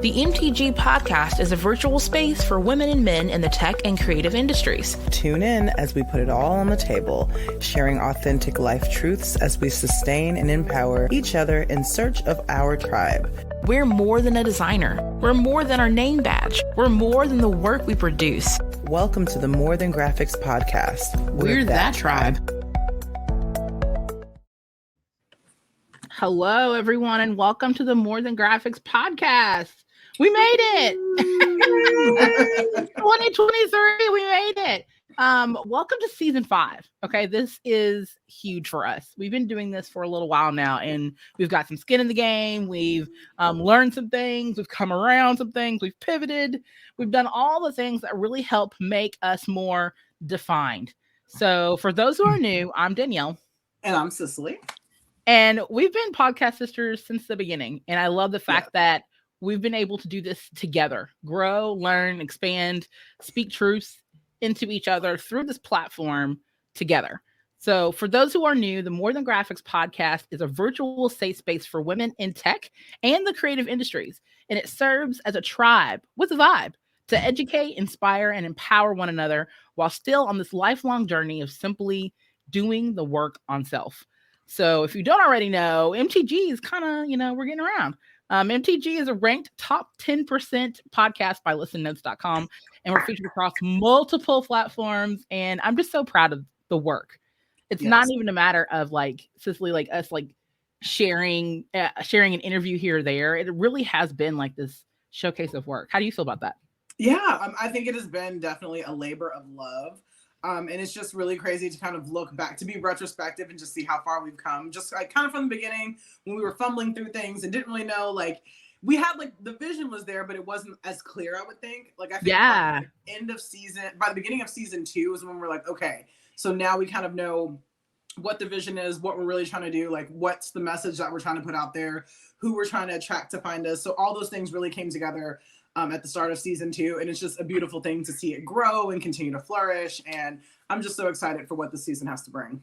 The MTG podcast is a virtual space for women and men in the tech and creative industries. Tune in as we put it all on the table, sharing authentic life truths as we sustain and empower each other in search of our tribe. We're more than a designer. We're more than our name badge. We're more than the work we produce. Welcome to the More Than Graphics podcast. We're that tribe. Hello, everyone, and welcome to the More Than Graphics podcast. We made it! 2023, we made it! Welcome to season 5. Okay, this is huge for us. We've been doing this for a little while now, and we've got some skin in the game. We've learned some things. We've come around some things. We've pivoted. We've done all the things that really help make us more defined. So for those who are new, I'm Danielle. And I'm Cicely. And we've been podcast sisters since the beginning. And I love the fact that we've been able to do this together, grow, learn, expand, speak truths into each other through this platform together. So for those who are new, the More Than Graphics podcast is a virtual safe space for women in tech and the creative industries. And it serves as a tribe with a vibe to educate, inspire, and empower one another while still on this lifelong journey of simply doing the work on self. So if you don't already know, MTG is kind of, we're getting around. MTG is a ranked top 10% podcast by listennotes.com, and we're featured across multiple platforms. And I'm just so proud of the work. It's not even a matter of Cicely, us sharing an interview here or there. It really has been like this showcase of work. How do you feel about that? Yeah, I think it has been definitely a labor of love. And it's just really crazy to kind of look back, to be retrospective and just see how far we've come. Just kind of from the beginning when we were fumbling through things and didn't really know, we had the vision was there, but it wasn't as clear, I would think. I think by the beginning of season 2 is when we're like, okay, so now we kind of know what the vision is, what we're really trying to do, what's the message that we're trying to put out there, who we're trying to attract to find us. So all those things really came together at the start of season 2, and it's just a beautiful thing to see it grow and continue to flourish. And I'm just so excited for what the season has to bring.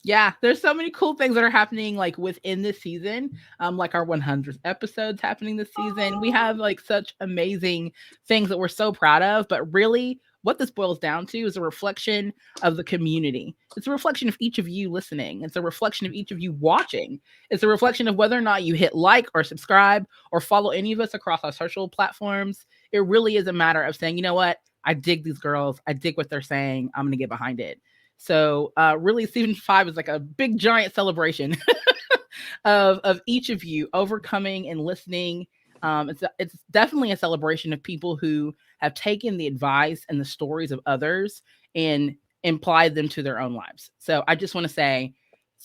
Yeah, there's so many cool things that are happening within this season. Our 100th episodes happening this season. We have such amazing things that we're so proud of, but really what this boils down to is a reflection of the community. It's a reflection of each of you listening. It's a reflection of each of you watching. It's a reflection of whether or not you hit like or subscribe or follow any of us across our social platforms. It really is a matter of saying, you know what? I dig these girls. I dig what they're saying. I'm going to get behind it. So really season 5 is a big giant celebration of each of you overcoming and listening. It's definitely a celebration of people who have taken the advice and the stories of others and applied them to their own lives. So I just want to say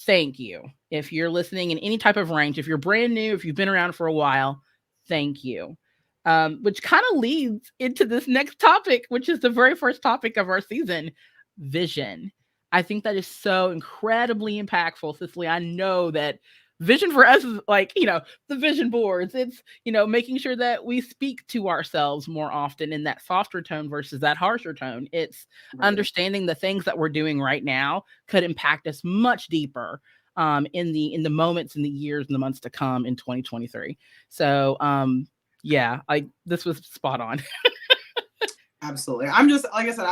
thank you. If you're listening in any type of range, if you're brand new, if you've been around for a while, thank you. Which kind of leads into this next topic, which is the very first topic of our season, vision. I think that is so incredibly impactful, Cicely. I know that vision for us is the vision boards. It's, making sure that we speak to ourselves more often in that softer tone versus that harsher tone. It's understanding the things that we're doing right now could impact us much deeper in the moments and the years and the months to come in 2023. So this was spot on. Absolutely. I'm just, like I said,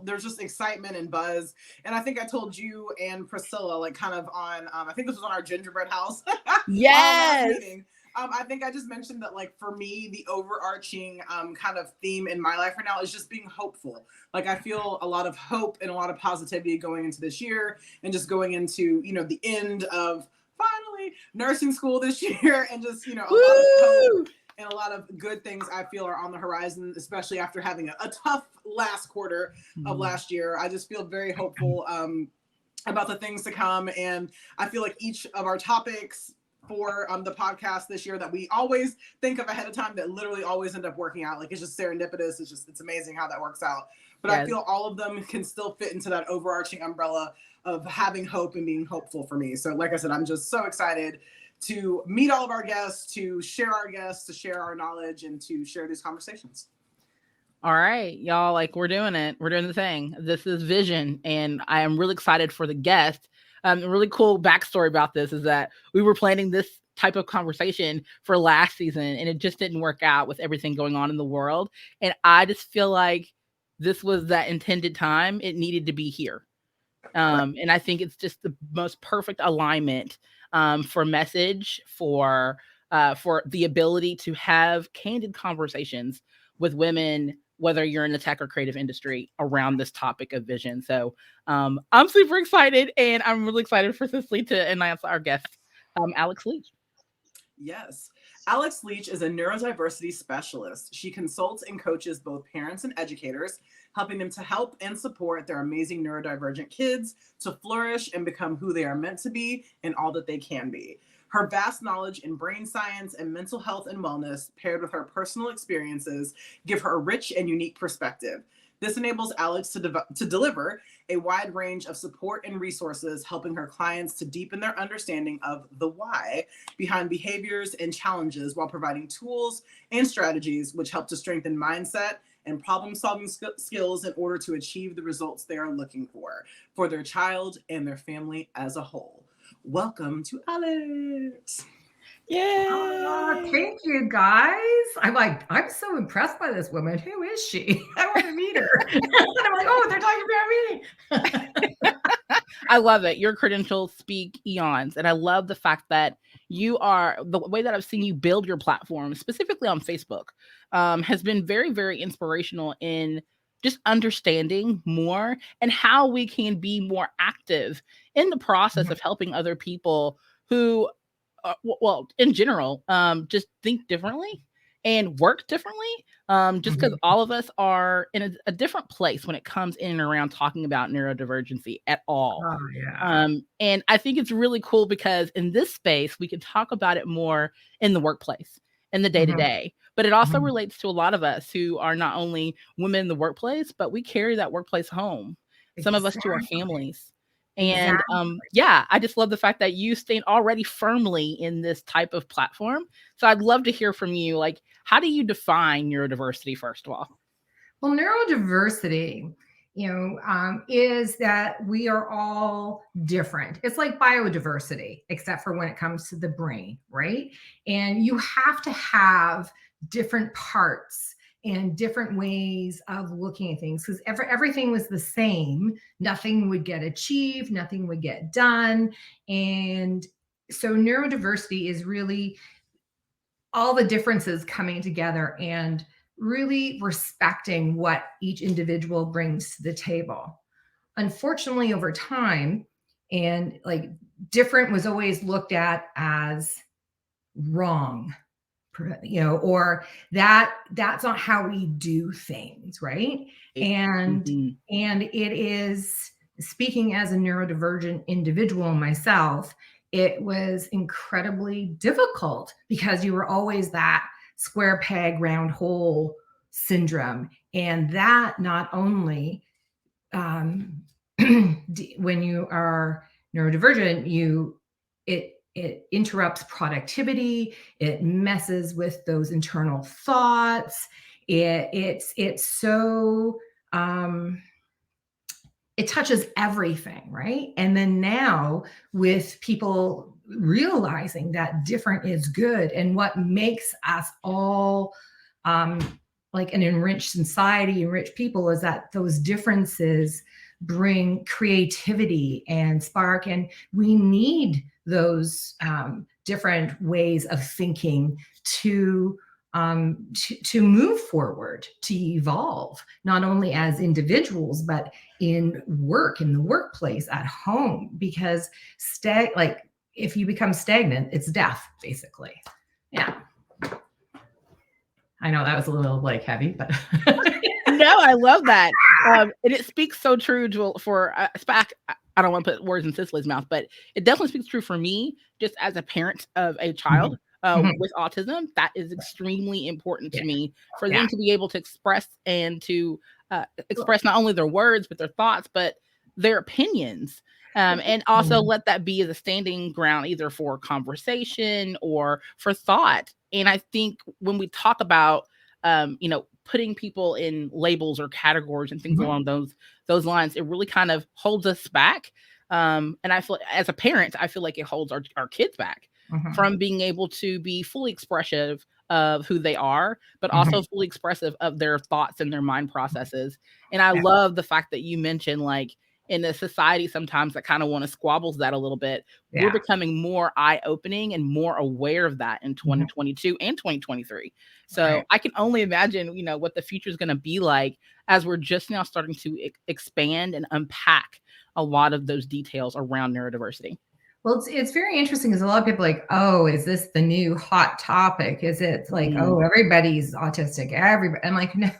there's just excitement and buzz. And I think I told you and Priscilla, kind of on, I think this was on our gingerbread house. Yes. Meeting. I think I just mentioned that, for me, the overarching kind of theme in my life right now is just being hopeful. I feel a lot of hope and a lot of positivity going into this year and just going into, the end of finally nursing school this year and just, a lot of hope. And a lot of good things I feel are on the horizon, especially after having a tough last quarter of last year. I just feel very hopeful about the things to come. And I feel like each of our topics for the podcast this year that we always think of ahead of time that literally always end up working out. It's just serendipitous. It's amazing how that works out. But yes. I feel all of them can still fit into that overarching umbrella of having hope and being hopeful for me. So like I said, I'm just so excited to meet all of our guests, to share our knowledge, and to share these conversations. All right, y'all, we're doing it. We're doing the thing. This is Vision, and I am really excited for the guest. A really cool backstory about this is that we were planning this type of conversation for last season, and it just didn't work out with everything going on in the world. And I just feel like this was that intended time. It needed to be here. And I think it's just the most perfect alignment for message, for the ability to have candid conversations with women, whether you're in the tech or creative industry, around this topic of vision. So I'm super excited, and I'm really excited for Cicely to announce our guest, Alex Leech. Yes. Alex Leech is a neurodiversity specialist. She consults and coaches both parents and educators, helping them to help and support their amazing neurodivergent kids to flourish and become who they are meant to be and all that they can be. Her vast knowledge in brain science and mental health and wellness, paired with her personal experiences, give her a rich and unique perspective. This enables Alex to deliver a wide range of support and resources, helping her clients to deepen their understanding of the why behind behaviors and challenges, while providing tools and strategies which help to strengthen mindset and problem-solving skills in order to achieve the results they are looking for their child and their family as a whole. Welcome to Alex. Yay! Thank you, guys. I'm so impressed by this woman. Who is she? I want to meet her. And I'm like, oh, they're talking about me. I love it. Your credentials speak eons. And I love the fact that you are, the way that I've seen you build your platform, specifically on Facebook, has been very, very inspirational in just understanding more and how we can be more active in the process of helping other people who, well, in general, just think differently and work differently. Just because all of us are in a different place when it comes in and around talking about neurodivergency at all. Oh, yeah. And I think it's really cool because in this space, we can talk about it more in the workplace, in the day-to-day. But it also relates to a lot of us who are not only women in the workplace, but we carry that workplace home. Some of us to our families. And yeah, I just love the fact that you stand already firmly in this type of platform. So I'd love to hear from you. Like, how do you define neurodiversity, first of all? Well, neurodiversity, is that we are all different. It's like biodiversity, except for when it comes to the brain, right? And you have to have different parts and different ways of looking at things, because everything was the same. Nothing would get achieved, nothing would get done. And so neurodiversity is really all the differences coming together and really respecting what each individual brings to the table. Unfortunately, over time, and like different was always looked at as wrong, or that's not how we do things, right? And it is, speaking as a neurodivergent individual myself, it was incredibly difficult because you were always that square peg, round hole syndrome. And that not only, when you are neurodivergent, it interrupts productivity. It messes with those internal thoughts. It's so, it touches everything, right? And then now with people realizing that different is good, and what makes us all like an enriched society, enriched people, is that those differences bring creativity and spark, and we need those different ways of thinking to move forward, to evolve, not only as individuals, but in work, in the workplace, at home. Because if you become stagnant, it's death, basically. Yeah. I know that was a little heavy, but no, I love that. And it speaks so true for I don't want to put words in Cicely's mouth, but it definitely speaks true for me, just as a parent of a child with autism. That is extremely important to me, for them to be able to express and to express not only their words, but their thoughts, but their opinions. And also let that be as a standing ground, either for conversation or for thought. And I think when we talk about, putting people in labels or categories and things along those lines, it really kind of holds us back. And I feel, as a parent, I feel like it holds our kids back. from being able to be fully expressive of who they are, but Mhm. also fully expressive of their thoughts and their mind processes. And I love the fact that you mentioned, like, in a society sometimes that kind of want to squabbles that a little bit, we're Yeah. becoming more eye-opening and more aware of that in 2022 and 2023. So Right. I can only imagine, what the future is going to be like as we're just now starting to expand and unpack a lot of those details around neurodiversity. Well, it's very interesting because a lot of people are like, oh, is this the new hot topic? Is it like, Mm. oh, everybody's autistic? Everybody. I'm like, no,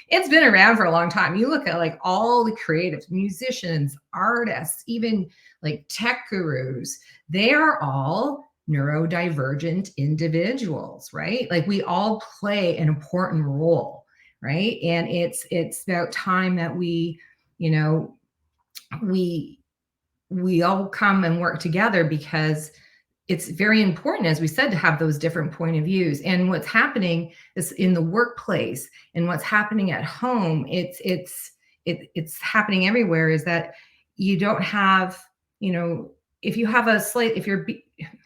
it's been around for a long time. You look at like all the creatives, musicians, artists, even like tech gurus, they are all neurodivergent individuals, right? Like we all play an important role, right? And it's about time that we, you know, we all come and work together because it's very important, as we said, to have those different point of views. And what's happening is in the workplace and what's happening at home, it's happening everywhere, is that you don't have, if you have if you're,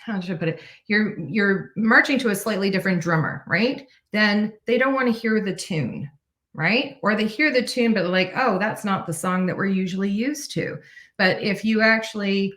how should I put it? You're marching to a slightly different drummer, right? Then they don't want to hear the tune, right? Or they hear the tune, but they're like, oh, that's not the song that we're usually used to. But if you actually,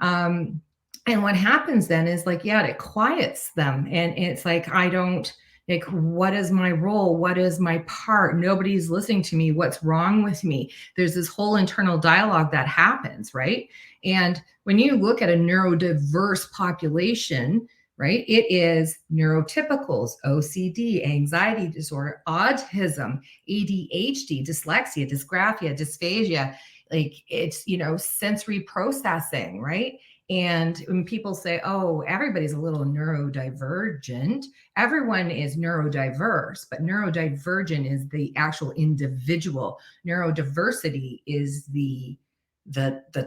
and what happens then is like, yeah, it quiets them. And it's like, like, what is my role? What is my part? Nobody's listening to me. What's wrong with me? There's this whole internal dialogue that happens, right? And when you look at a neurodiverse population, right, it is neurotypicals, OCD, anxiety disorder, autism, ADHD, dyslexia, dysgraphia, dysphagia, like it's, sensory processing, right? And when people say, oh, everybody's a little neurodivergent, everyone is neurodiverse, but neurodivergent is the actual individual. Neurodiversity is the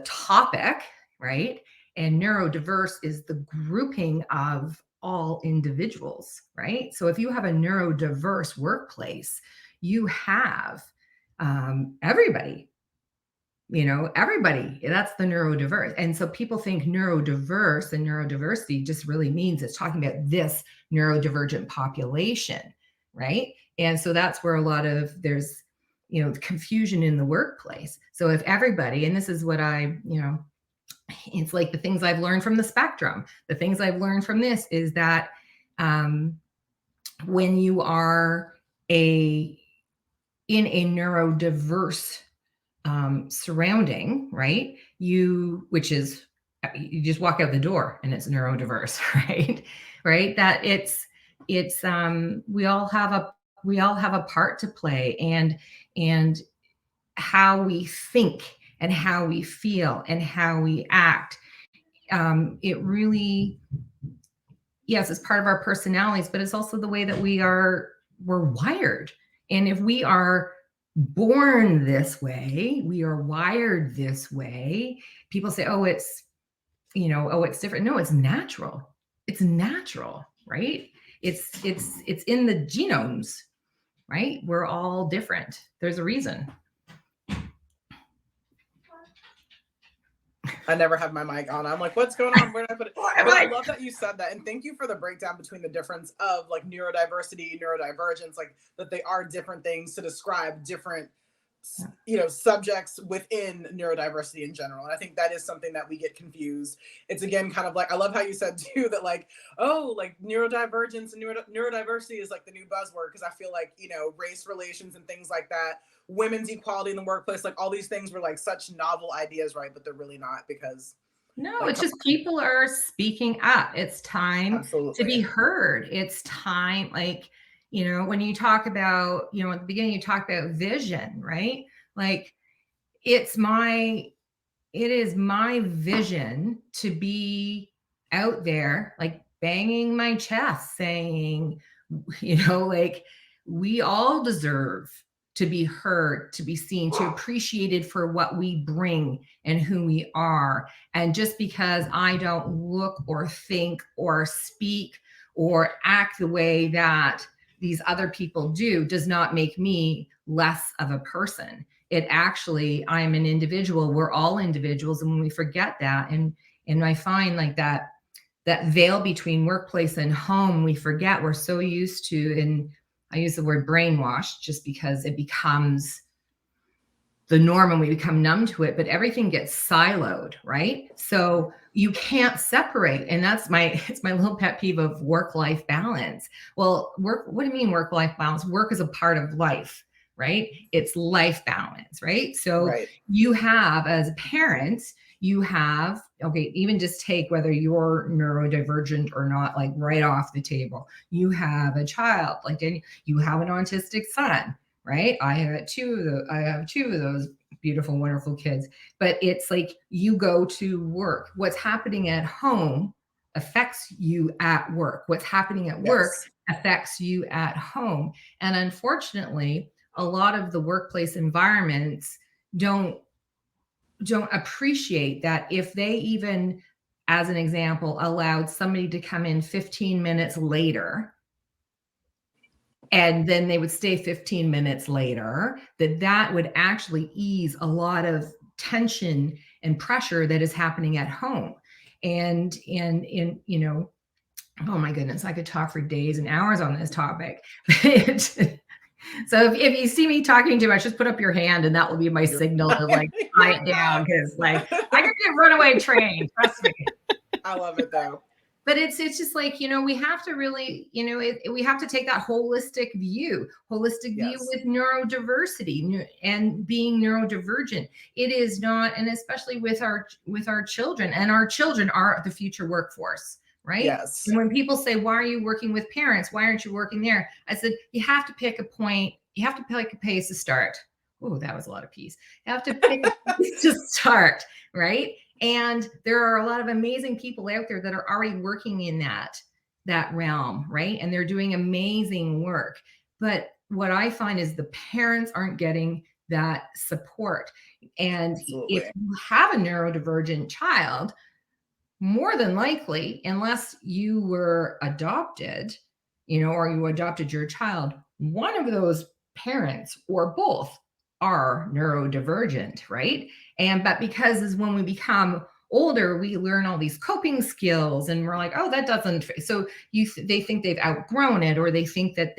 topic, right? And neurodiverse is the grouping of all individuals, right? So if you have a neurodiverse workplace, you have everybody, everybody. That's the neurodiverse. And so people think neurodiverse and neurodiversity just really means it's talking about this neurodivergent population, right? And so that's where a lot of there's confusion in the workplace. So if everybody, and this is what it's like the things I've learned from the spectrum, the things I've learned from this is that when you are in a neurodiverse surrounding, right? You just walk out the door and it's neurodiverse, right? Right. That it's we all have a part to play, and how we think and how we feel and how we act. It really, yes, it's part of our personalities, but it's also the way that we're wired. And if we are born this way, we are wired this way, people say, oh, it's different. No, it's natural. It's natural, right? It's in the genomes, right? We're all different. There's a reason. I never have my mic on. I'm like, what's going on? Where did I put it? But I love that you said that. And thank you for the breakdown between the difference of like neurodiversity, neurodivergence, like that they are different things to describe different, subjects within neurodiversity in general. And I think that is something that we get confused. It's again, kind of like, I love how you said too, that like, oh, like neurodivergence and neurodiversity is like the new buzzword. Cause I feel like, race relations and things like that, women's equality in the workplace, like all these things were like such novel ideas, right? But they're really not, because it's just people are speaking up. It's time to be heard. It's time, like, when you talk about, at the beginning, you talk about vision, right? Like it is my vision to be out there, like banging my chest saying, like we all deserve to be heard, to be seen, to appreciated for what we bring and who we are. And just because I don't look or think or speak or act the way that these other people do does not make me less of a person. It actually, I'm an individual. We're all individuals. And when we forget that, and I find like that that veil between workplace and home, we forget. We're so used to, and I use the word brainwashed just because it becomes the norm and we become numb to it, but everything gets siloed, right? So you can't separate. And it's my little pet peeve of work-life balance. Well, what do you mean work-life balance? Work is a part of life, right? It's life balance, right? So you have, as parents, you have, okay, even just take whether you're neurodivergent or not, like right off the table. You have a child, like you have an autistic son, right? I have two of those beautiful, wonderful kids. But it's like you go to work. What's happening at home affects you at work. What's happening at work affects you at home. And unfortunately, a lot of the workplace environments don't appreciate that. If they even, as an example, allowed somebody to come in 15 minutes later, and then they would stay 15 minutes later, that would actually ease a lot of tension and pressure that is happening at home. And you know, oh my goodness, I could talk for days and hours on this topic. So if you see me talking too much, just put up your hand and that will be my signal to like quiet down, because like I could get runaway train, trust me. I love it though. But it's just like, you know, we have to really, you know, we have to take that holistic view with neurodiversity and being neurodivergent. It is not, and especially with our children, and our children are the future workforce, right? Yes. And when people say, why are you working with parents? Why aren't you working there? I said, you have to pick a point. You have to pick a pace to start. Oh, that was a lot of peace. You have to pick a pace to start, right? And there are a lot of amazing people out there that are already working in that realm, right? And they're doing amazing work. But what I find is the parents aren't getting that support. And if you have a neurodivergent child, more than likely, unless you were adopted, you know, or you adopted your child, one of those parents or both are neurodivergent, right? But because is when we become older, we learn all these coping skills, and we're like, oh, that doesn't fit. So they think they've outgrown it, or they think that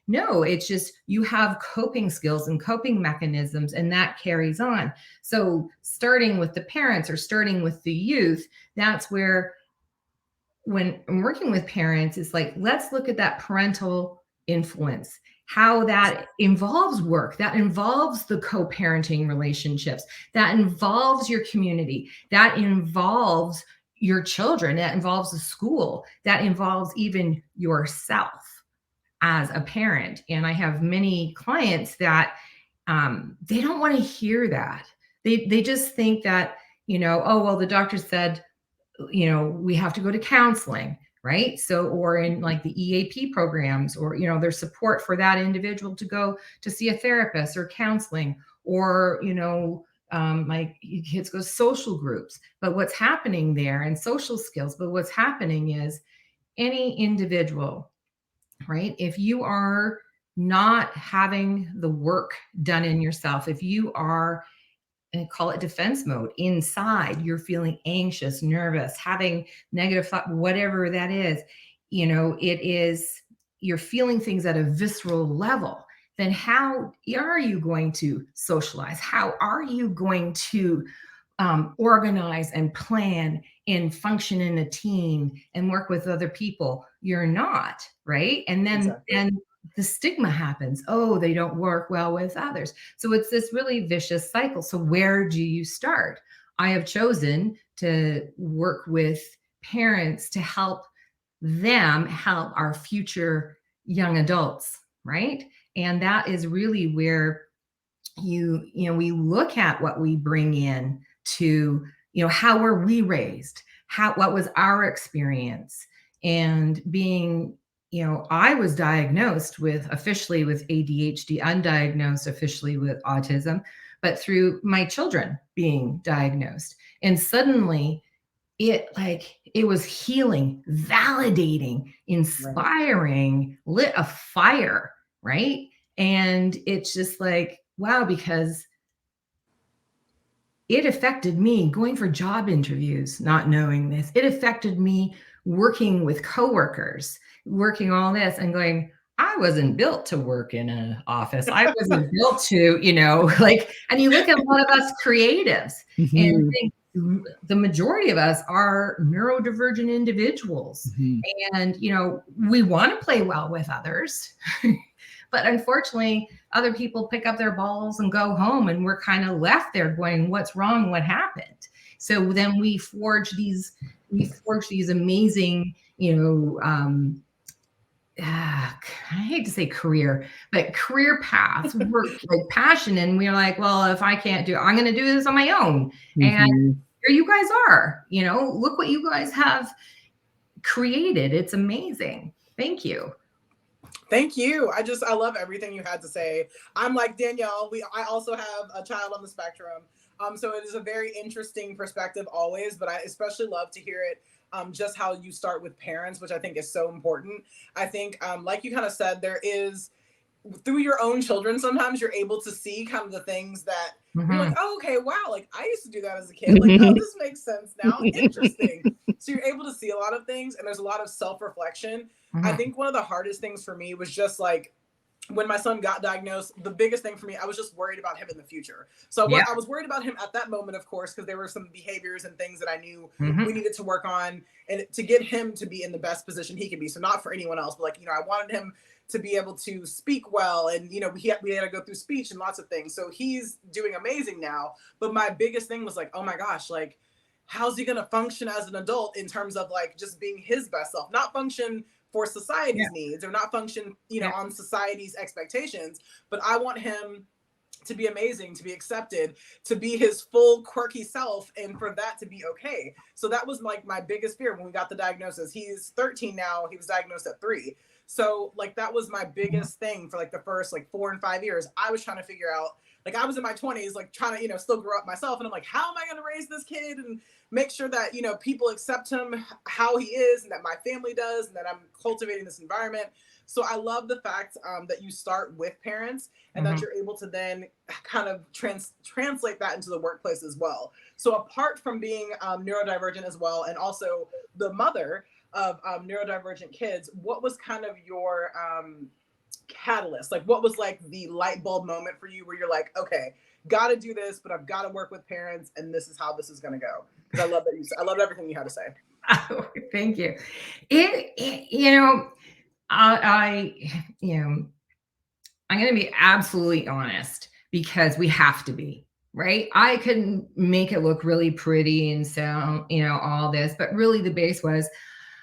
no, it's just you have coping skills and coping mechanisms, and that carries on. So starting with the parents or starting with the youth, that's where, when I'm working with parents, it's like, let's look at that parental influence, how that involves work, that involves the co-parenting relationships, that involves your community, that involves your children, that involves the school, that involves even yourself as a parent. And I have many clients that they don't want to hear that. They just think that, you know, oh, well, the doctor said, you know, we have to go to counseling, right? So, or in like the EAP programs, or, you know, there's support for that individual to go to see a therapist or counseling, or, you know, my kids go to social groups. But what's happening there, and social skills, but what's happening is any individual, right? If you are not having the work done in yourself, if you are, and call it defense mode, inside, you're feeling anxious, nervous, having negative thought, whatever that is, you know, you're feeling things at a visceral level, then how are you going to socialize? How are you going to organize and plan and function in a team and work with other people? You're not, right? And then, and the stigma happens. Oh, they don't work well with others. So it's this really vicious cycle. So where do you start? I have chosen to work with parents to help them help our future young adults, right? And that is really where you know, we look at what we bring in to, you know, how were we raised? What was our experience? And being, you know, I was diagnosed officially with ADHD, undiagnosed officially with autism, but through my children being diagnosed. And suddenly it was healing, validating, inspiring, lit a fire, right? And it's just like, wow, because it affected me going for job interviews, not knowing this. It affected me working with coworkers, working all this and going, I wasn't built to work in an office. I wasn't built to, like, and you look at a lot of us creatives and think the majority of us are neurodivergent individuals. And, we want to play well with others. But unfortunately, other people pick up their balls and go home, and we're kind of left there going, what's wrong? What happened? So then we forge these amazing, I hate to say career paths, work like passion. And we're like, well, if I can't do it, I'm going to do this on my own. And here you guys are, look what you guys have created. It's amazing. Thank you. Thank you. I love everything you had to say. I'm like Danielle. I also have a child on the spectrum. So it is a very interesting perspective always, but I especially love to hear it just how you start with parents, which I think is so important. I think, like you kind of said, there is, through your own children, sometimes you're able to see kind of the things that you're like, oh, okay, wow, like I used to do that as a kid. Like, oh, this makes sense now. Interesting. So you're able to see a lot of things, and there's a lot of self-reflection. I think one of the hardest things for me was just like, when my son got diagnosed, the biggest thing for me, I was just worried about him in the future. So I was worried about him at that moment, of course, because there were some behaviors and things that I knew we needed to work on, and to get him to be in the best position he could be. So not for anyone else, but like, I wanted him to be able to speak well. And, we had to go through speech and lots of things. So he's doing amazing now. But my biggest thing was like, oh my gosh, like, how's he going to function as an adult in terms of like just being his best self, not function for society's needs or not function, on society's expectations, but I want him to be amazing, to be accepted, to be his full quirky self, and for that to be okay. So that was like my biggest fear when we got the diagnosis. He's 13 now. He was diagnosed at 3. So like that was my biggest thing for like the first like 4 and 5 years. I was trying to figure out, like I was in my 20s, like trying to, still grow up myself. And I'm like, how am I going to raise this kid and make sure that, people accept him how he is and that my family does and that I'm cultivating this environment. So I love the fact that you start with parents and that you're able to then kind of translate that into the workplace as well. So apart from being neurodivergent as well, and also the mother of neurodivergent kids, what was kind of your catalyst? Like what was like the light bulb moment for you where you're like, okay, got to do this, but I've got to work with parents and this is how this is going to go? Because I love that I loved everything you had to say. Oh, thank you. I'm going to be absolutely honest because we have to be, right? I couldn't make it look really pretty and so, all this, but really the base was,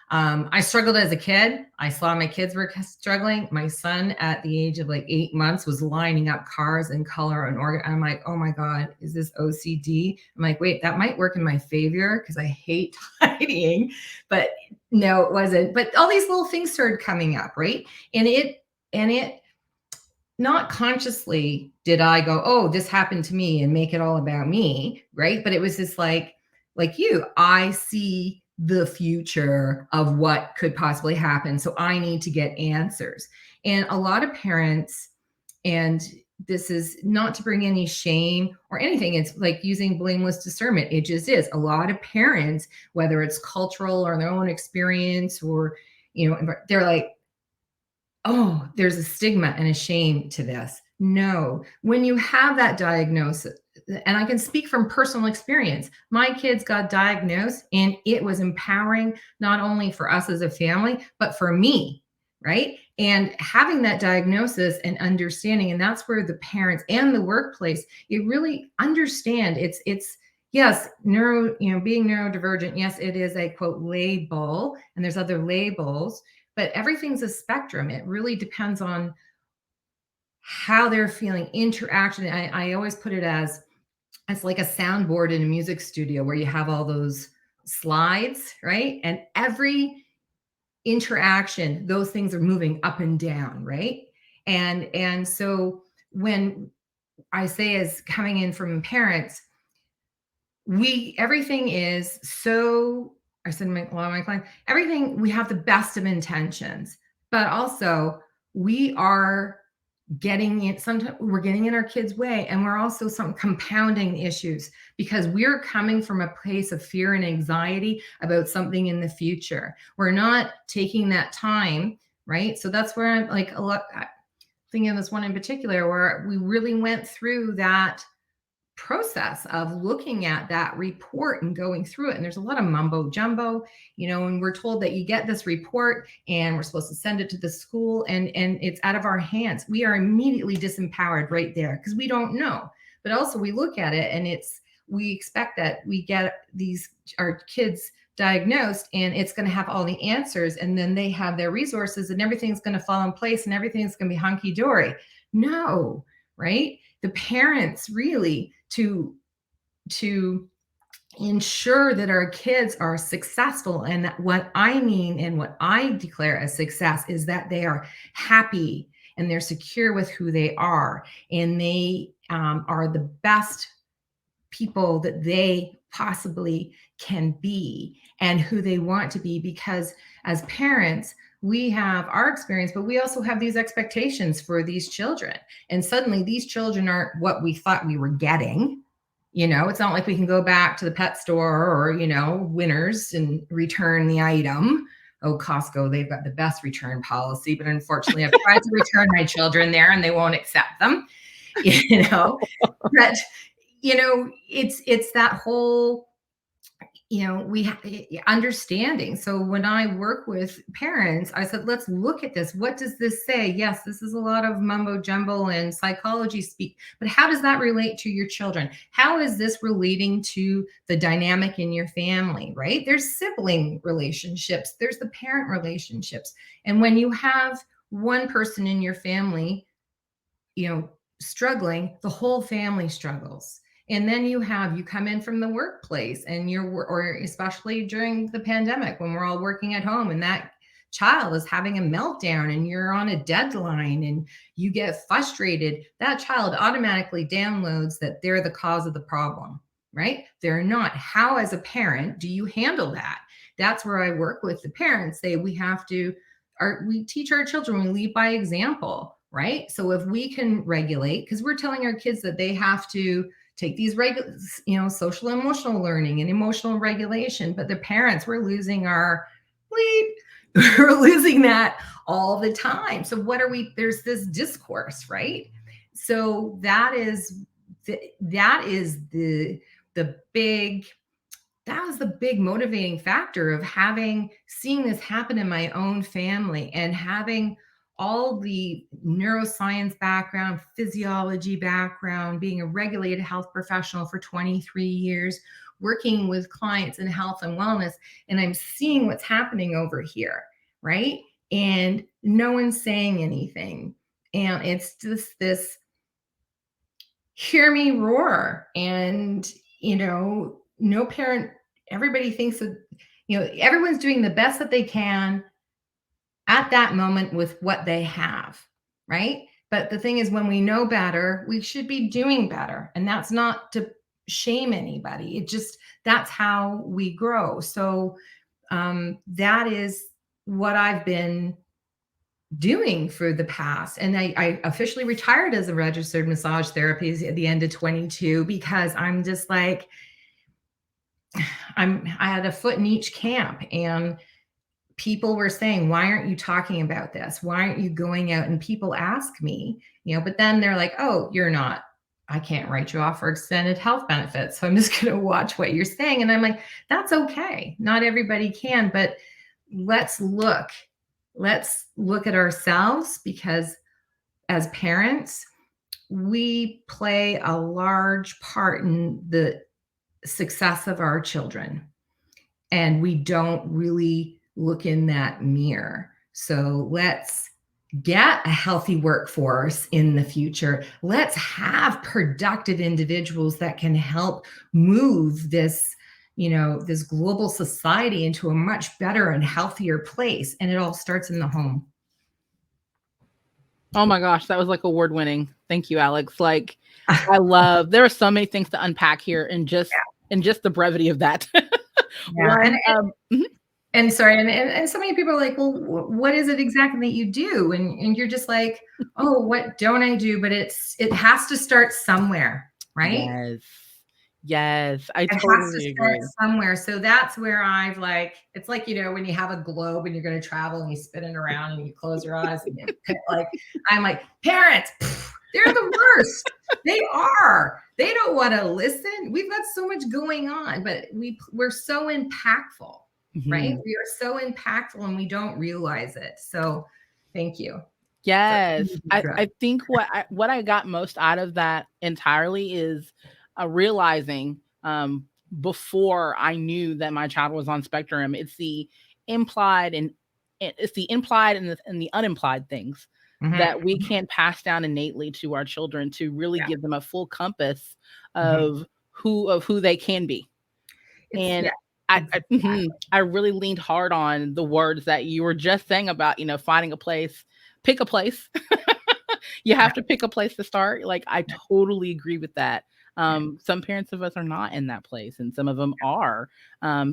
I struggled as a kid. I saw my kids were struggling. My son at the age of like 8 months was lining up cars in color and order. I'm like, oh my God, is this OCD? I'm like, wait, that might work in my favor because I hate tidying, but no, it wasn't. But all these little things started coming up, right? And it not consciously did I go, oh, this happened to me and make it all about me, right? But it was just like you, I see the future of what could possibly happen. So I need to get answers. And a lot of parents, and this is not to bring any shame or anything, it's like using blameless discernment. It just is. A lot of parents, whether it's cultural or their own experience or, they're like, oh, there's a stigma and a shame to this. No, when you have that diagnosis, and I can speak from personal experience, my kids got diagnosed and it was empowering, not only for us as a family, but for me, right? And having that diagnosis and understanding, and that's where the parents and the workplace, you really understand it's yes, being neurodivergent. Yes, it is a quote label, and there's other labels, but everything's a spectrum. It really depends on how they're feeling, interaction. I always put it as it's like a soundboard in a music studio where you have all those slides, right? And every interaction, those things are moving up and down, right? And so when I say is coming in from parents, everything is so, I said a lot of my clients, everything, we have the best of intentions, but also we are getting in, sometimes we're getting in our kids' way, and we're also compounding issues because we're coming from a place of fear and anxiety about something in the future. We're not taking that time, right? So that's where I'm like thinking of this one in particular where we really went through that process of looking at that report and going through it. And there's a lot of mumbo jumbo, and we're told that you get this report and we're supposed to send it to the school and it's out of our hands. We are immediately disempowered right there because we don't know. But also we look at it and we expect that we get our kids diagnosed and it's going to have all the answers, and then they have their resources and everything's going to fall in place and everything's going to be hunky dory. No, right? The parents really to ensure that our kids are successful. And what I mean and what I declare as success is that they are happy and they're secure with who they are, and they are the best people that they possibly can be and who they want to be. Because as parents, we have our experience, but we also have these expectations for these children. And suddenly these children aren't what we thought we were getting. It's not like we can go back to the pet store or, Winners and return the item. Oh, Costco, they've got the best return policy, but unfortunately I've tried to return my children there and they won't accept them, but it's that whole, we understanding. So when I work with parents, I said, let's look at this. What does this say? Yes, this is a lot of mumbo jumbo and psychology speak, but how does that relate to your children? How is this relating to the dynamic in your family, right? There's sibling relationships, there's the parent relationships. And when you have one person in your family, struggling, the whole family struggles. And then you come in from the workplace and or especially during the pandemic when we're all working at home and that child is having a meltdown and you're on a deadline and you get frustrated, that child automatically downloads that they're the cause of the problem, right? They're not. How, as a parent, do you handle that? That's where I work with the parents. We teach our children, we lead by example, right? So if we can regulate, because we're telling our kids that they have to take these social emotional learning and emotional regulation, but the parents, we're losing our bleep. We're losing that all the time. So there's this discourse, right? So that was the big motivating factor of seeing this happen in my own family and having all the neuroscience background, physiology background, being a regulated health professional for 23 years, working with clients in health and wellness, and I'm seeing what's happening over here, right? And no one's saying anything. And it's just this hear me roar. And, no parent, everybody thinks that, everyone's doing the best that they can at that moment with what they have, right? But the thing is, when we know better, we should be doing better. And that's not to shame anybody. That's how we grow. So that is what I've been doing for the past. And I officially retired as a registered massage therapist at the end of 22 because I'm just like, I had a foot in each camp, and people were saying, why aren't you talking about this? Why aren't you going out? And people ask me, but then they're like, oh, I can't write you off for extended health benefits. So I'm just going to watch what you're saying. And I'm like, that's okay. Not everybody can, but let's look at ourselves, because as parents, we play a large part in the success of our children, and we don't really look in that mirror. So let's get a healthy workforce in the future. Let's have productive individuals that can help move this, this global society into a much better and healthier place. And it all starts in the home. Oh my gosh, that was like award winning. Thank you, Alex. There are so many things to unpack here in just the brevity of that. Yeah. And sorry, and so many people are like, well, what is it exactly that you do? And you're just like, oh, what don't I do? But it has to start somewhere, right? Yes. Yes, I It has to totally start agree. somewhere. So that's where I've like, it's like, when you have a globe and you're going to travel and you spin it around and you close your eyes and like, I'm like, parents, they're the worst. They are. They don't want to listen. We've got so much going on, but we're so impactful, right? Mhm. We are so impactful and we don't realize it. So thank you. Yes. I think what I got most out of that entirely is, realizing, before I knew that my child was on spectrum, implied and it's the implied and the unimplied things that we can pass down innately to our children to really Yeah. give them a full compass Mhm. of who they can be. And Yeah, I really leaned hard on the words that you were just saying about, finding a place, pick a place. You yeah, have to pick a place to start. Like, I totally agree with that. yeah. Some parents of us are not in that place, and some of them are.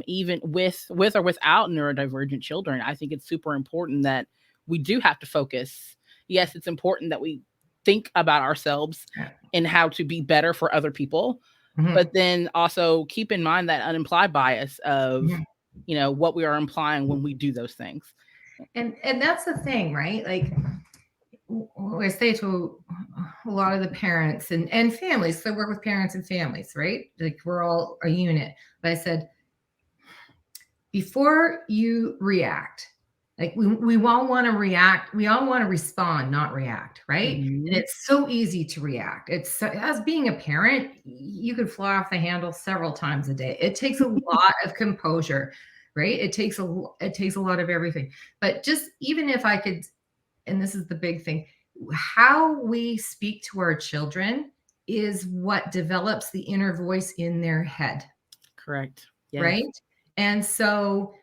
Even with or without neurodivergent children, I think it's super important that we do have to focus. Yes, it's important that we think about ourselves Yeah. and how to be better for other people, Mhm. but then also keep in mind that unimplied bias of, Mhm. what we are implying when we do those things. And that's the thing, right? Like I say to a lot of the parents and families, so I work with parents and families, right? Like we're all a unit. But I said, before you react, like we all want to react, we all want to respond, not react, right? And Mhm. it's so easy to react. As being a parent, you could fly off the handle several times a day. It takes a lot of composure, right? It takes a lot of everything. But just even if I could, and this is the big thing, how we speak to our children is what develops the inner voice in their head, Correct. Yes. right? And so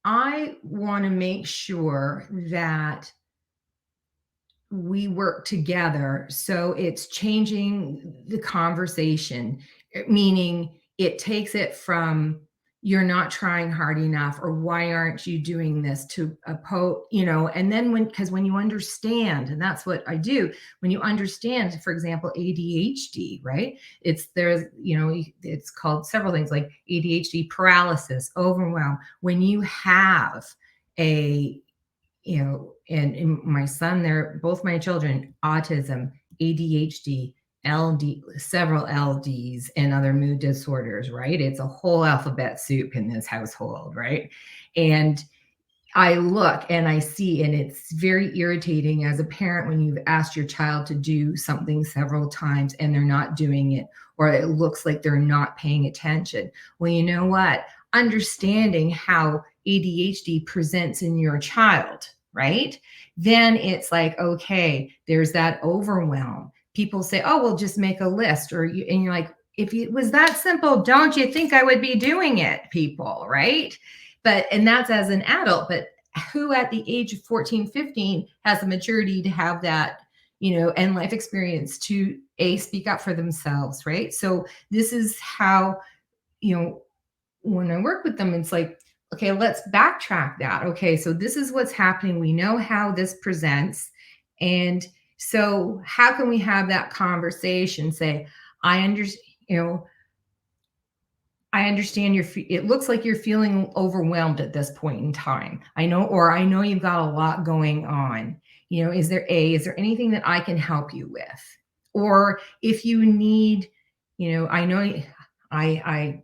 I want to make sure that we work together so it's changing the conversation, meaning it takes it from you're not trying hard enough or why aren't you doing this to and then when you understand, and that's what I do, when you understand, for example, ADHD, right? It's called several things like ADHD, paralysis, overwhelm. When you have a and my son, they're both my children, autism, ADHD, LD, several LDs, and other mood disorders, right? It's a whole alphabet soup in this household, right? And I look and I see, and it's very irritating as a parent when you've asked your child to do something several times and they're not doing it, or it looks like they're not paying attention. Well, you know what? Understanding how ADHD presents in your child, right? Then it's like, okay, there's that overwhelm. People say, oh, well, just make a list, and you're like, if it was that simple, don't you think I would be doing it, people, right? And that's as an adult, but who at the age of 14, 15 has the maturity to have that, and life experience to speak up for themselves, right? So this is how, when I work with them, it's like, okay, let's backtrack that. Okay, so this is what's happening. We know how this presents. And so how can we have that conversation? Say, I understand, I understand it looks like you're feeling overwhelmed at this point in time. I know you've got a lot going on. Is there anything that I can help you with? Or if you need, I know I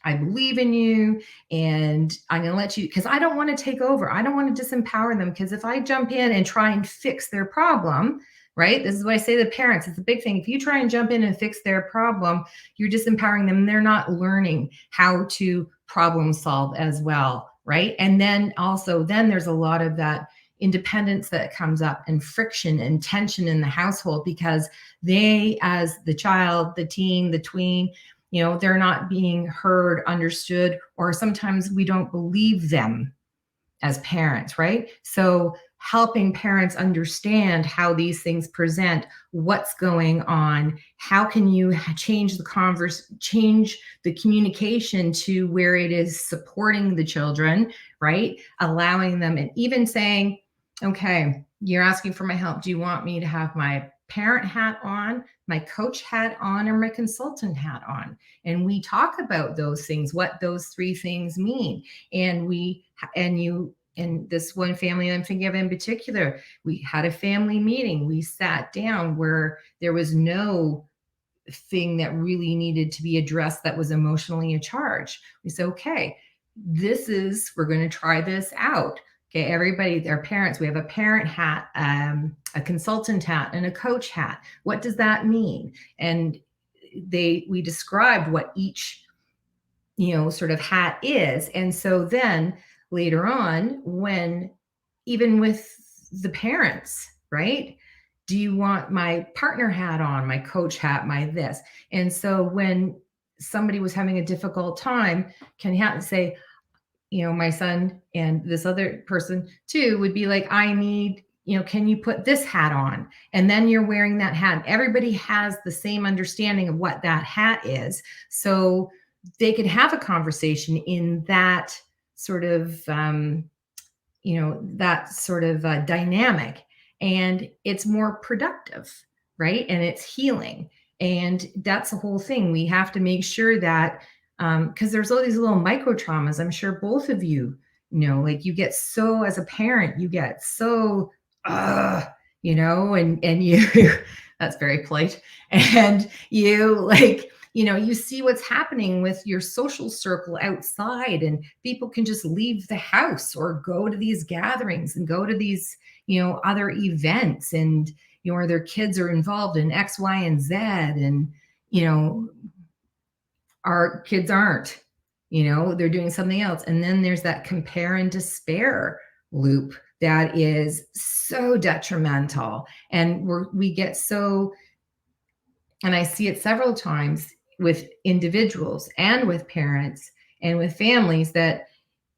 I believe in you and I'm going to let you, because I don't want to take over. I don't want to disempower them, because if I jump in and try and fix their problem, right? This is what I say to the parents. It's a big thing. If you try and jump in and fix their problem, you're disempowering them. They're not learning how to problem solve as well, right? And then there's a lot of that independence that comes up and friction and tension in the household because they, as the child, the teen, the tween, they're not being heard, understood, or sometimes we don't believe them as parents, right? So helping parents understand how these things present, what's going on, how can you change the communication to where it is supporting the children, right? Allowing them, and even saying, okay, you're asking for my help. Do you want me to have my parent hat on, my coach hat on, or my consultant hat on? And we talk about those things, what those three things mean. And this one family I'm thinking of in particular, we had a family meeting. We sat down where there was no thing that really needed to be addressed that was emotionally charged. We said, okay, we're going to try this out. Okay, everybody, their parents, we have a parent hat, a consultant hat, and a coach hat. What does that mean? And we described what each, sort of hat is. And so then later on, even with the parents, right? Do you want my partner hat on, my coach hat, my this? And so when somebody was having a difficult time, Ken Hatton say, my son and this other person too would be like, I need, can you put this hat on? And then you're wearing that hat. Everybody has the same understanding of what that hat is. So they could have a conversation in that sort of, dynamic, and it's more productive, right? And it's healing. And that's the whole thing. We have to make sure that, because there's all these little micro traumas. I'm sure both of you know, like you get so, as a parent, you get so, and you, that's very polite. And you you see what's happening with your social circle outside, and people can just leave the house or go to these gatherings and go to these, other events, and, or their kids are involved in X, Y, and Z. And, our kids aren't, they're doing something else. And then there's that compare and despair loop that is so detrimental. And we get so, and I see it several times with individuals and with parents and with families, that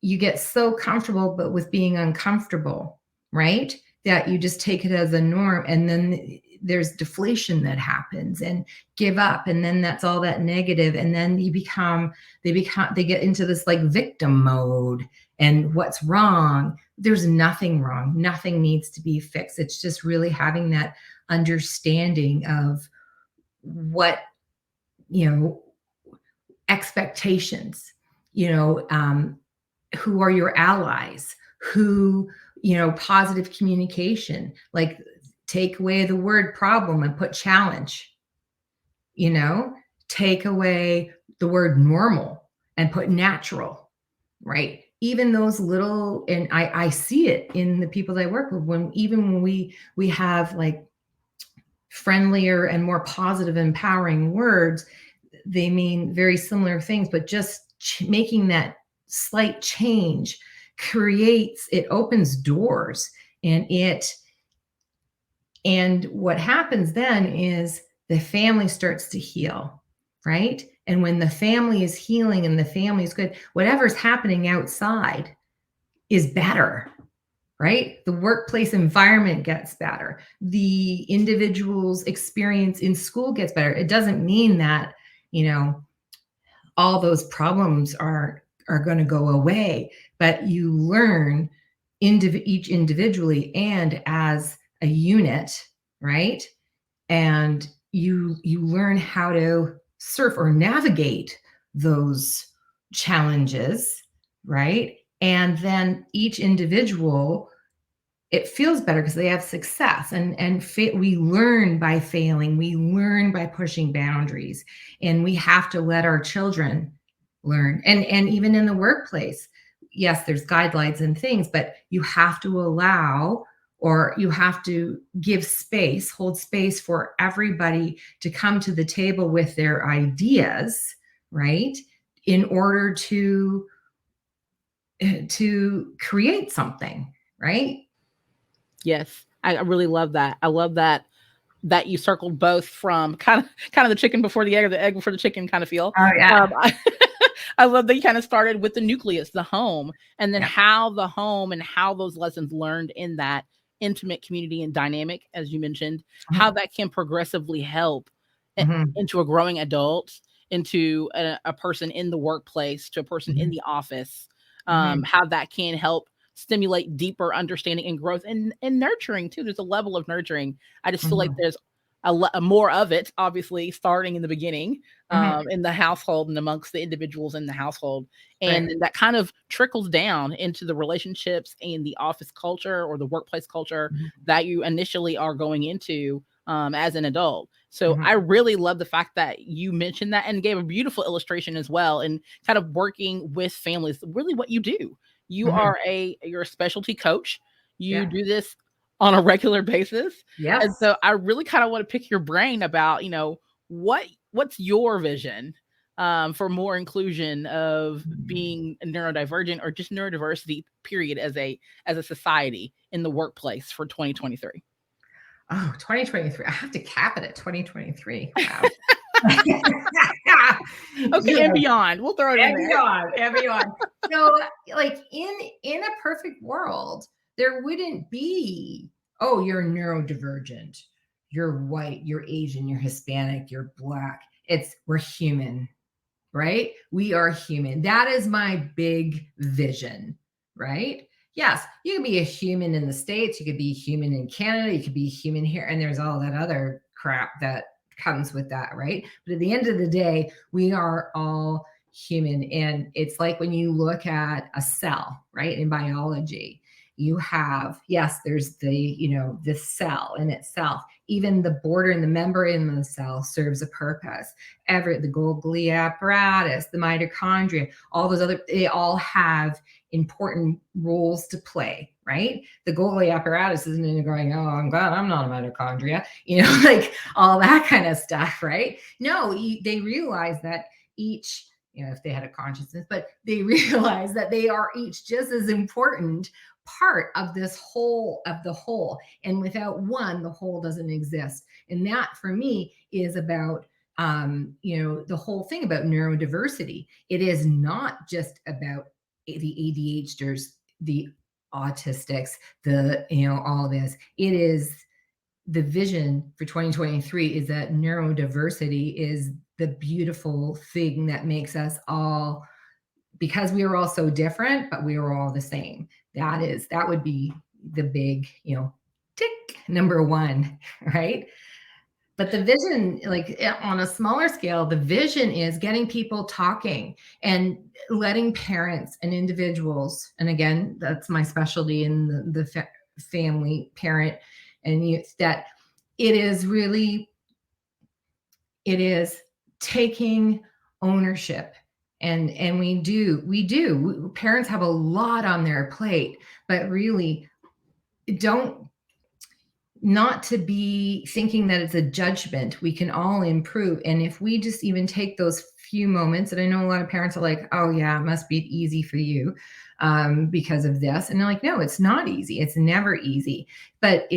you get so comfortable, but with being uncomfortable, right? That you just take it as a norm. And then there's deflation that happens, and give up. And then that's all that negative. And then they get into this like victim mode, and what's wrong? There's nothing wrong. Nothing needs to be fixed. It's just really having that understanding of what, expectations, who are your allies, positive communication, like take away the word problem and put challenge, take away the word normal and put natural, right? Even those little, and I see it in the people that I work with, when we have like friendlier and more positive, empowering words, they mean very similar things, but just making that slight change it opens doors. And what happens then is the family starts to heal, right? And when the family is healing and the family is good, whatever's happening outside is better, right? The workplace environment gets better. The individual's experience in school gets better. It doesn't mean that, all those problems are going to go away, but you learn each individually and as a unit, right? And you learn how to surf or navigate those challenges, right? And then each individual, it feels better because they have success, and we learn by failing. We learn by pushing boundaries, and we have to let our children learn. And even in the workplace, yes, there's guidelines and things, but you have to allow, or you have to hold space for everybody to come to the table with their ideas, right? In order to create something, right? Yes, I really love that. I love that you circled both from kind of the chicken before the egg, or the egg before the chicken kind of feel. Oh yeah. I love that you kind of started with the nucleus, the home, and then Yeah. how the home and how those lessons learned in that intimate community and dynamic, as you mentioned, how that can progressively help into a growing adult, into a person in the workplace, to a person in the office, how that can help stimulate deeper understanding and growth and nurturing too. There's a level of nurturing. I just feel like there's a more of it, obviously, starting in the beginning, in the household and amongst the individuals in the household. And then that kind of trickles down into the relationships and the office culture or the workplace culture that you initially are going into as an adult. So I really love the fact that you mentioned that and gave a beautiful illustration as well, and kind of working with families, really what you do. You're a specialty coach. You do this on a regular basis. Yes. And so I really kind of want to pick your brain about, what's your vision for more inclusion of being neurodivergent or just neurodiversity, period, as a society in the workplace for 2023. Oh, 2023. I have to cap it at 2023. Wow. Okay, and beyond. We'll throw it in there. And beyond. So, like in a perfect world, there wouldn't be, oh, you're neurodivergent, you're white, you're Asian, you're Hispanic, you're Black. We're human, right? We are human. That is my big vision, right? Yes, you can be a human in the States, you could be human in Canada, you could be human here, and there's all that other crap that comes with that, right? But at the end of the day, we are all human. And it's like when you look at a cell, right, in biology, you have, yes, there's the cell in itself. Even the border and the membrane of the cell serves a purpose. The Golgi apparatus, the mitochondria, all those they all have important roles to play, right? The Golgi apparatus isn't in going, oh, I'm glad I'm not a mitochondria, like all that kind of stuff, right? No, they realize that each, if they had a consciousness, but they realize that they are each just as important part of this whole of the whole. And without one, the whole doesn't exist. And that for me is about the whole thing about neurodiversity. It is not just about the ADHDers, the autistics, all this. It is the vision for 2023 is that neurodiversity is the beautiful thing that makes us all, because we are all so different, but we are all the same. That would be the big, tick number one, right? But the vision, like on a smaller scale, the vision is getting people talking and letting parents and individuals, and again, that's my specialty in the family, parent, and youth, that it is taking ownership. And we do. Parents have a lot on their plate, but really not to be thinking that it's a judgment. We can all improve. And if we just even take those few moments, and I know a lot of parents are like, oh yeah, it must be easy for you because of this. And they're like, no, it's not easy. It's never easy. But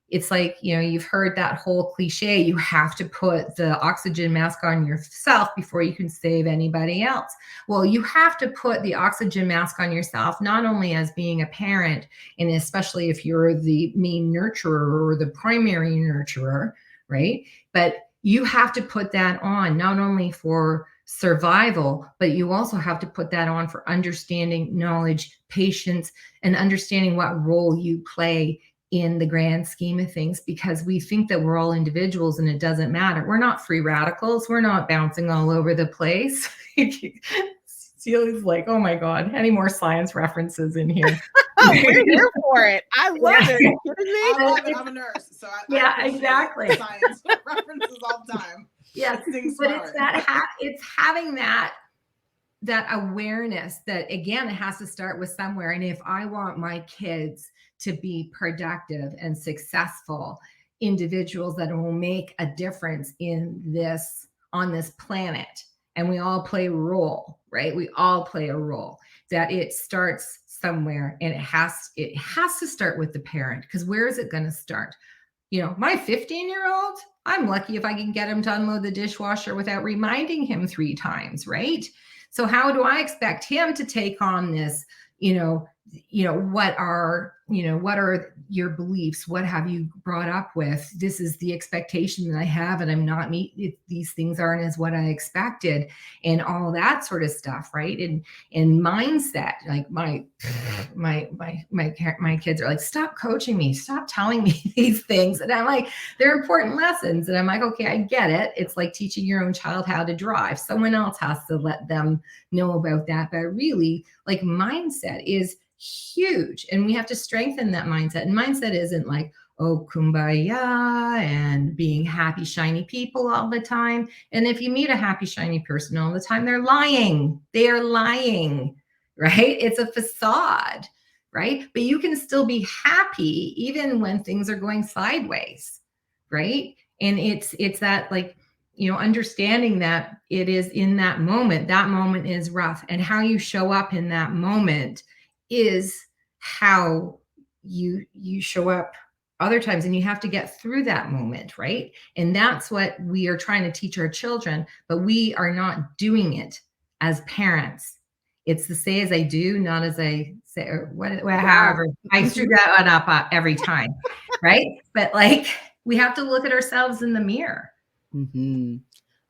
it's like, you've heard that whole cliche, you have to put the oxygen mask on yourself before you can save anybody else. Well, you have to put the oxygen mask on yourself, not only as being a parent, and especially if you're the main nurturer or the primary nurturer, right? But you have to put that on not only for survival, but you also have to put that on for understanding, knowledge, patience, and understanding what role you play in the grand scheme of things, because we think that we're all individuals and it doesn't matter. We're not free radicals. We're not bouncing all over the place. Celia's like, oh my God, any more science references in here? We're here for it. I love it. Are you kidding me? I love it. I'm a nurse, so I exactly. Science references all the time. Yes, but it's having that awareness that, again, it has to start with somewhere. And if I want my kids to be productive and successful individuals that will make a difference on this planet, and we all play a role, right? We all play a role, that it starts somewhere, and it has to start with the parent, because where is it going to start? My 15-year-old, I'm lucky if I can get him to unload the dishwasher without reminding him 3 times, right? So how do I expect him to take on this? What are your beliefs? What have you brought up with? This is the expectation that I have, and I'm not these things aren't as what I expected, and all that sort of stuff, right? And mindset, like my kids are like, stop coaching me, stop telling me these things, and I'm like, they're important lessons, and I'm like, okay, I get it. It's like teaching your own child how to drive. Someone else has to let them know about that, but really, like, mindset is huge, and we have to strengthen that mindset. And mindset isn't like, oh, kumbaya and being happy shiny people all the time. And if you meet a happy shiny person all the time, they're lying, right? It's a facade, right? But you can still be happy even when things are going sideways, right? And it's that, like, understanding that it is in that moment is rough, and how you show up in that moment is how you show up other times, and you have to get through that moment, right? And that's what we are trying to teach our children, but we are not doing it as parents. It's the say as I do, not as I say, or however. I screw that one up every time, right? But like, we have to look at ourselves in the mirror. Mm-hmm.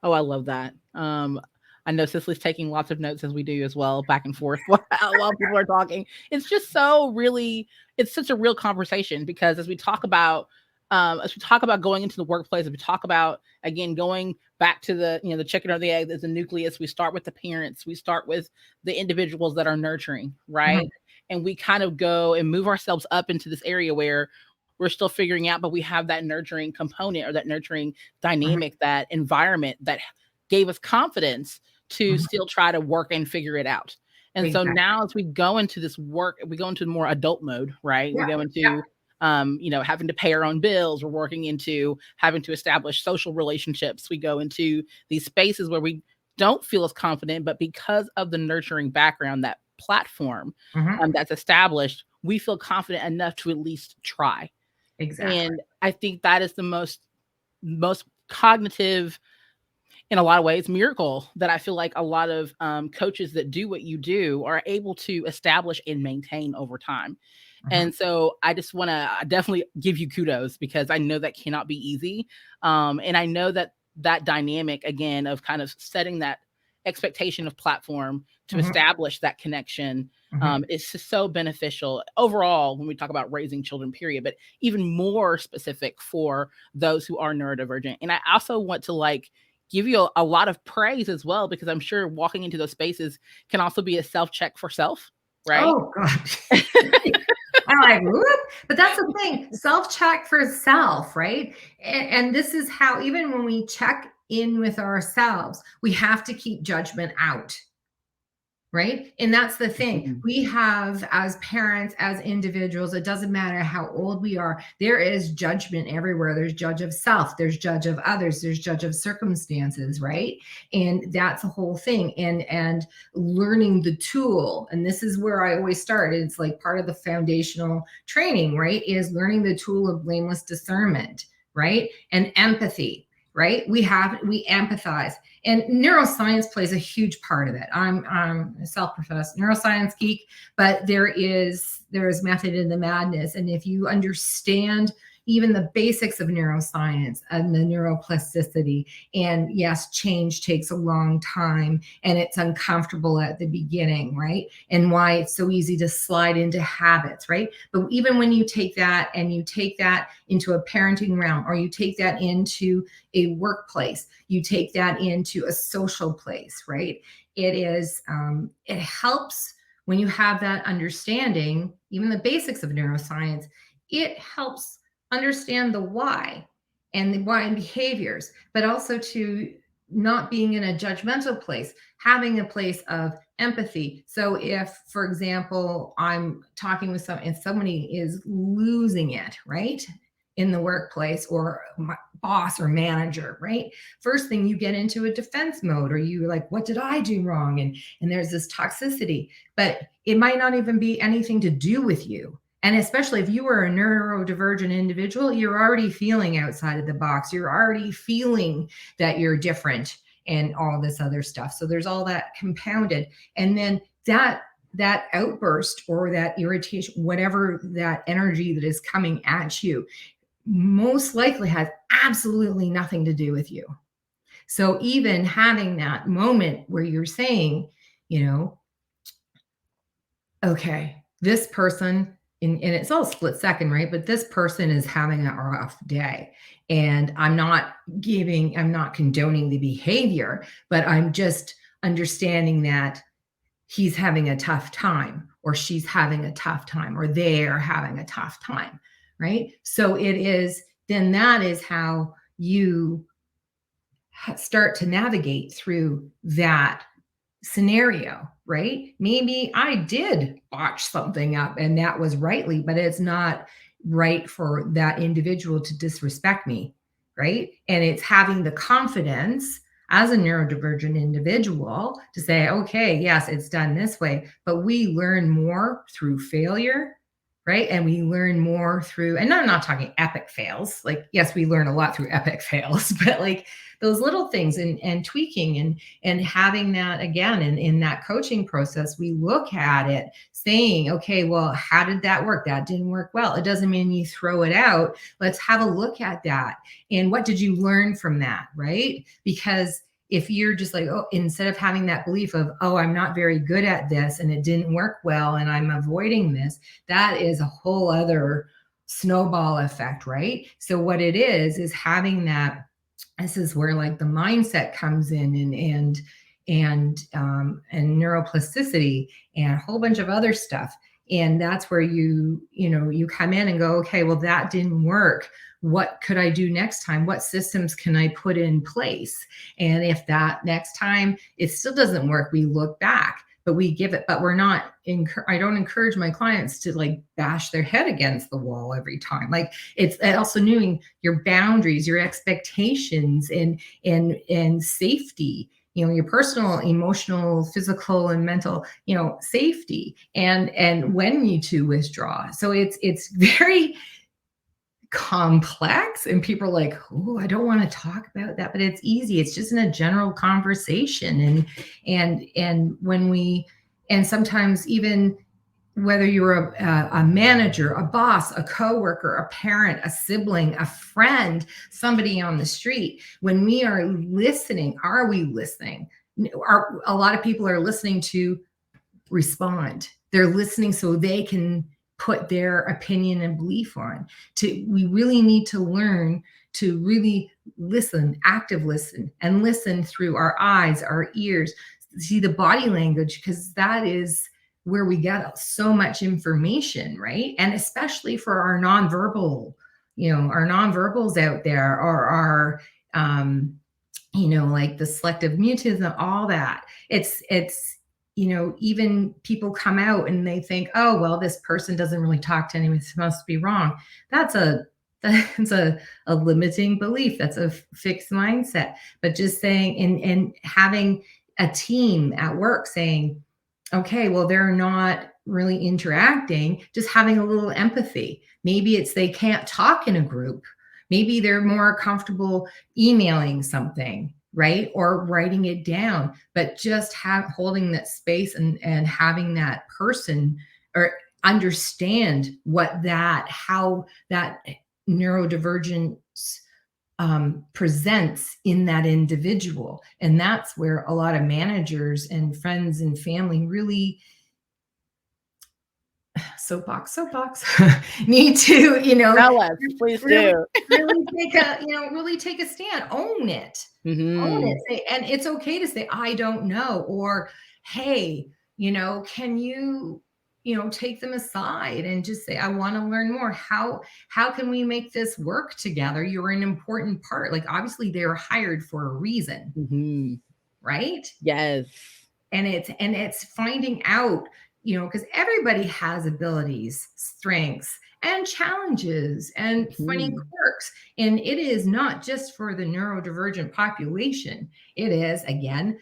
Oh, I love that. I know Cicely's taking lots of notes, as we do as well, back and forth while people are talking. It's just it's such a real conversation, because as we talk about going into the workplace, as we talk about, again, going back to the chicken or the egg, there's a nucleus. We start with the parents, we start with the individuals that are nurturing, right? Mm-hmm. And we kind of go and move ourselves up into this area where we're still figuring out, but we have that nurturing component, or that nurturing dynamic, mm-hmm. that environment that gave us confidence to mm-hmm. still try to work and figure it out. And exactly. So now, as we go into this work, we go into more adult mode, right? Yeah. We go into, having to pay our own bills. We're working into having to establish social relationships. We go into these spaces where we don't feel as confident, but because of the nurturing background, that platform mm-hmm. That's established, we feel confident enough to at least try. Exactly. And I think that is the most cognitive, in a lot of ways, miracle that I feel like a lot of coaches that do what you do are able to establish and maintain over time. Mm-hmm. And so I just want to definitely give you kudos, because I know that cannot be easy. And I know that dynamic, again, of kind of setting that expectation of platform to mm-hmm. establish that connection mm-hmm. is just so beneficial overall when we talk about raising children, period, but even more specific for those who are neurodivergent. And I also want to give you a lot of praise as well, because I'm sure walking into those spaces can also be a self-check for self, right? Oh, God. I'm like, whoop. But that's the thing, self-check for self, right? And this is how, even when we check in with ourselves, we have to keep judgment out. Right. And that's the thing. We have, as parents, as individuals, it doesn't matter how old we are, there is judgment everywhere. There's judge of self, there's judge of others, there's judge of circumstances. Right. And that's the whole thing. And learning the tool. And this is where I always start. It's like part of the foundational training, right, is learning the tool of blameless discernment, right, and empathy. Right? We empathize, and neuroscience plays a huge part of it. I'm a self-professed neuroscience geek, but there is method in the madness. And if you understand even the basics of neuroscience and the neuroplasticity, and yes, change takes a long time and it's uncomfortable at the beginning, right? And why it's so easy to slide into habits, right? But even when you take that and you take that into a parenting realm, or you take that into a workplace, you take that into a social place, right? It helps when you have that understanding, even the basics of neuroscience, it helps understand the why and the why and behaviors, but also to not being in a judgmental place, having a place of empathy. So if, for example, I'm talking with someone and somebody is losing it, right, in the workplace, or my boss or manager, right? First thing, you get into a defense mode, or you like, what did I do wrong? And there's this toxicity, but it might not even be anything to do with you. And especially if you are a neurodivergent individual, you're already feeling outside of the box. You're already feeling that you're different. and all this other stuff. So there's all that compounded. And then that outburst or that irritation, whatever that energy that is coming at you, most likely has absolutely nothing to do with you. So even having that moment where you're saying, okay, this person, and it's all split second, right? But this person is having a rough day. And I'm not condoning the behavior, but I'm just understanding that he's having a tough time, or she's having a tough time, or they're having a tough time, right? So then that is how you start to navigate through that scenario, right? Maybe I did botch something up and that was rightly, but it's not right for that individual to disrespect me, right? And it's having the confidence as a neurodivergent individual to say, okay, yes, it's done this way, but we learn more through failure, right? And we learn more through, and I'm not talking epic fails. Like, yes, we learn a lot through epic fails, but like those little things and tweaking and having that again in that coaching process, we look at it saying, okay, well, how did that work? That didn't work well. It doesn't mean you throw it out. Let's have a look at that. And what did you learn from that, right? Because if you're just like, oh, instead of having that belief of, oh, I'm not very good at this and it didn't work well and I'm avoiding this, that is a whole other snowball effect, right? So what it is having that, this is where like the mindset comes in and neuroplasticity and a whole bunch of other stuff. And that's where you come in and go, okay, well, that didn't work. What could I do next time? What systems can I put in place? And if that next time it still doesn't work, we look back, but we give it, but we're not, I don't encourage my clients to like bash their head against the wall every time. Like it's also knowing your boundaries, your expectations and safety, your personal, emotional, physical, and mental, safety and when you to withdraw. So it's very complex and people are like, oh, I don't want to talk about that, but it's easy. It's just in a general conversation. And when and sometimes even whether you're a manager, a boss, a coworker, a parent, a sibling, a friend, somebody on the street, when we are listening, are we listening? A lot of people are listening to respond. They're listening so they can put their opinion and belief on. We really need to learn to really listen, active listen, and listen through our eyes, our ears, see the body language, because that is where we get so much information, right? And especially for our nonverbal, our nonverbals out there, or our, like the selective mutism, all that. It's even people come out and they think, oh, well, this person doesn't really talk to anyone, this must be wrong. That's a limiting belief. That's a fixed mindset. But just saying and having a team at work saying, okay, well, they're not really interacting, just having a little empathy. Maybe it's they can't talk in a group. Maybe they're more comfortable emailing something, right? Or writing it down, but just holding that space and having that person or understand how that neurodivergence presents in that individual. And that's where a lot of managers and friends and family really soapbox need to tell us, please really, do really take a stand, own it. Mm-hmm. Own it. And it's okay to say, I don't know, or hey, can you take them aside and just say, I want to learn more. How can we make this work together? You're an important part. Like obviously they're hired for a reason. Mm-hmm. Right? Yes. And it's finding out, because everybody has abilities, strengths, and challenges and funny quirks. And it is not just for the neurodivergent population. It is, again,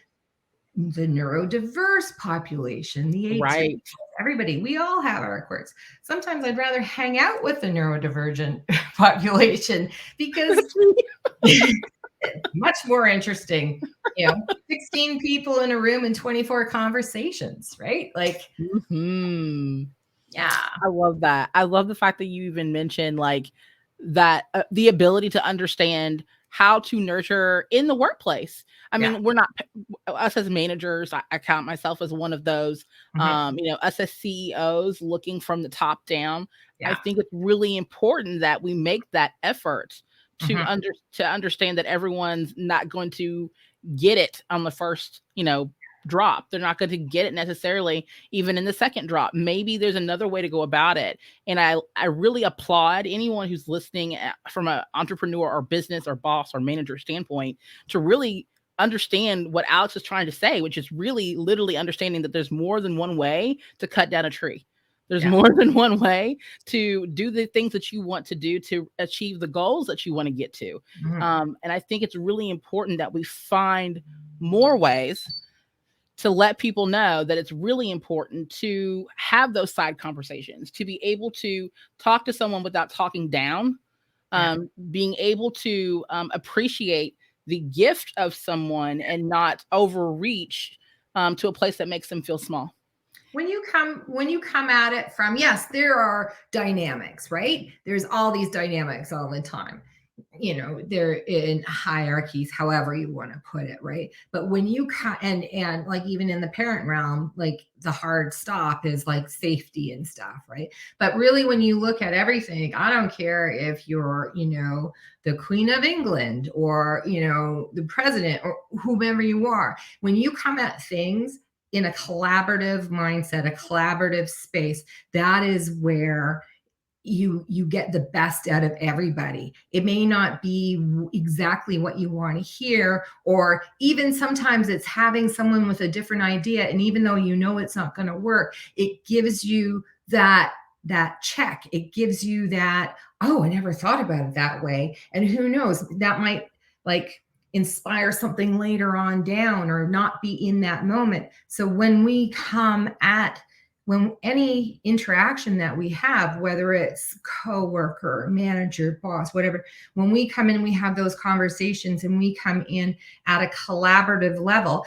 the neurodiverse population, the right. Everybody, we all have our quirks. Sometimes I'd rather hang out with the neurodivergent population because much more interesting. 16 people in a room and 24 conversations, right? Like, yeah. I love that. I love the fact that you even mentioned like that, the ability to understand how to nurture in the workplace. I mean, we're not, us as managers, I count myself as one of those, us as CEOs looking from the top down. I think it's really important that we make that effort to understand that everyone's not going to get it on the first, drop. They're not going to get it necessarily even in the second drop. Maybe there's another way to go about it. And I really applaud anyone who's listening from an entrepreneur or business or boss or manager standpoint to really understand what Alex is trying to say, which is really literally understanding that there's more than one way to cut down a tree. There's more than one way to do the things that you want to do to achieve the goals that you want to get to. And I think it's really important that we find more ways to let people know that it's really important to have those side conversations, to be able to talk to someone without talking down, being able to appreciate the gift of someone and not overreach to a place that makes them feel small. When you come at it from, yes, there are dynamics, right? There's all these dynamics all the time. They're in hierarchies, however you want to put it, right? But when you and like even in the parent realm, like the hard stop is like safety and stuff, right? But really, when you look at everything, I don't care if you're, the Queen of England or, the president or whomever you are, when you come at things in a collaborative mindset, a collaborative space, that is where you get the best out of everybody. It may not be exactly what you want to hear, or even sometimes it's having someone with a different idea. And even though it's not going to work, it gives you that check. It gives you that, oh, I never thought about it that way. And who knows, that might like inspire something later on down or not be in that moment. So when any interaction that we have, whether it's coworker, manager, boss, whatever, when we come in, we have those conversations and we come in at a collaborative level.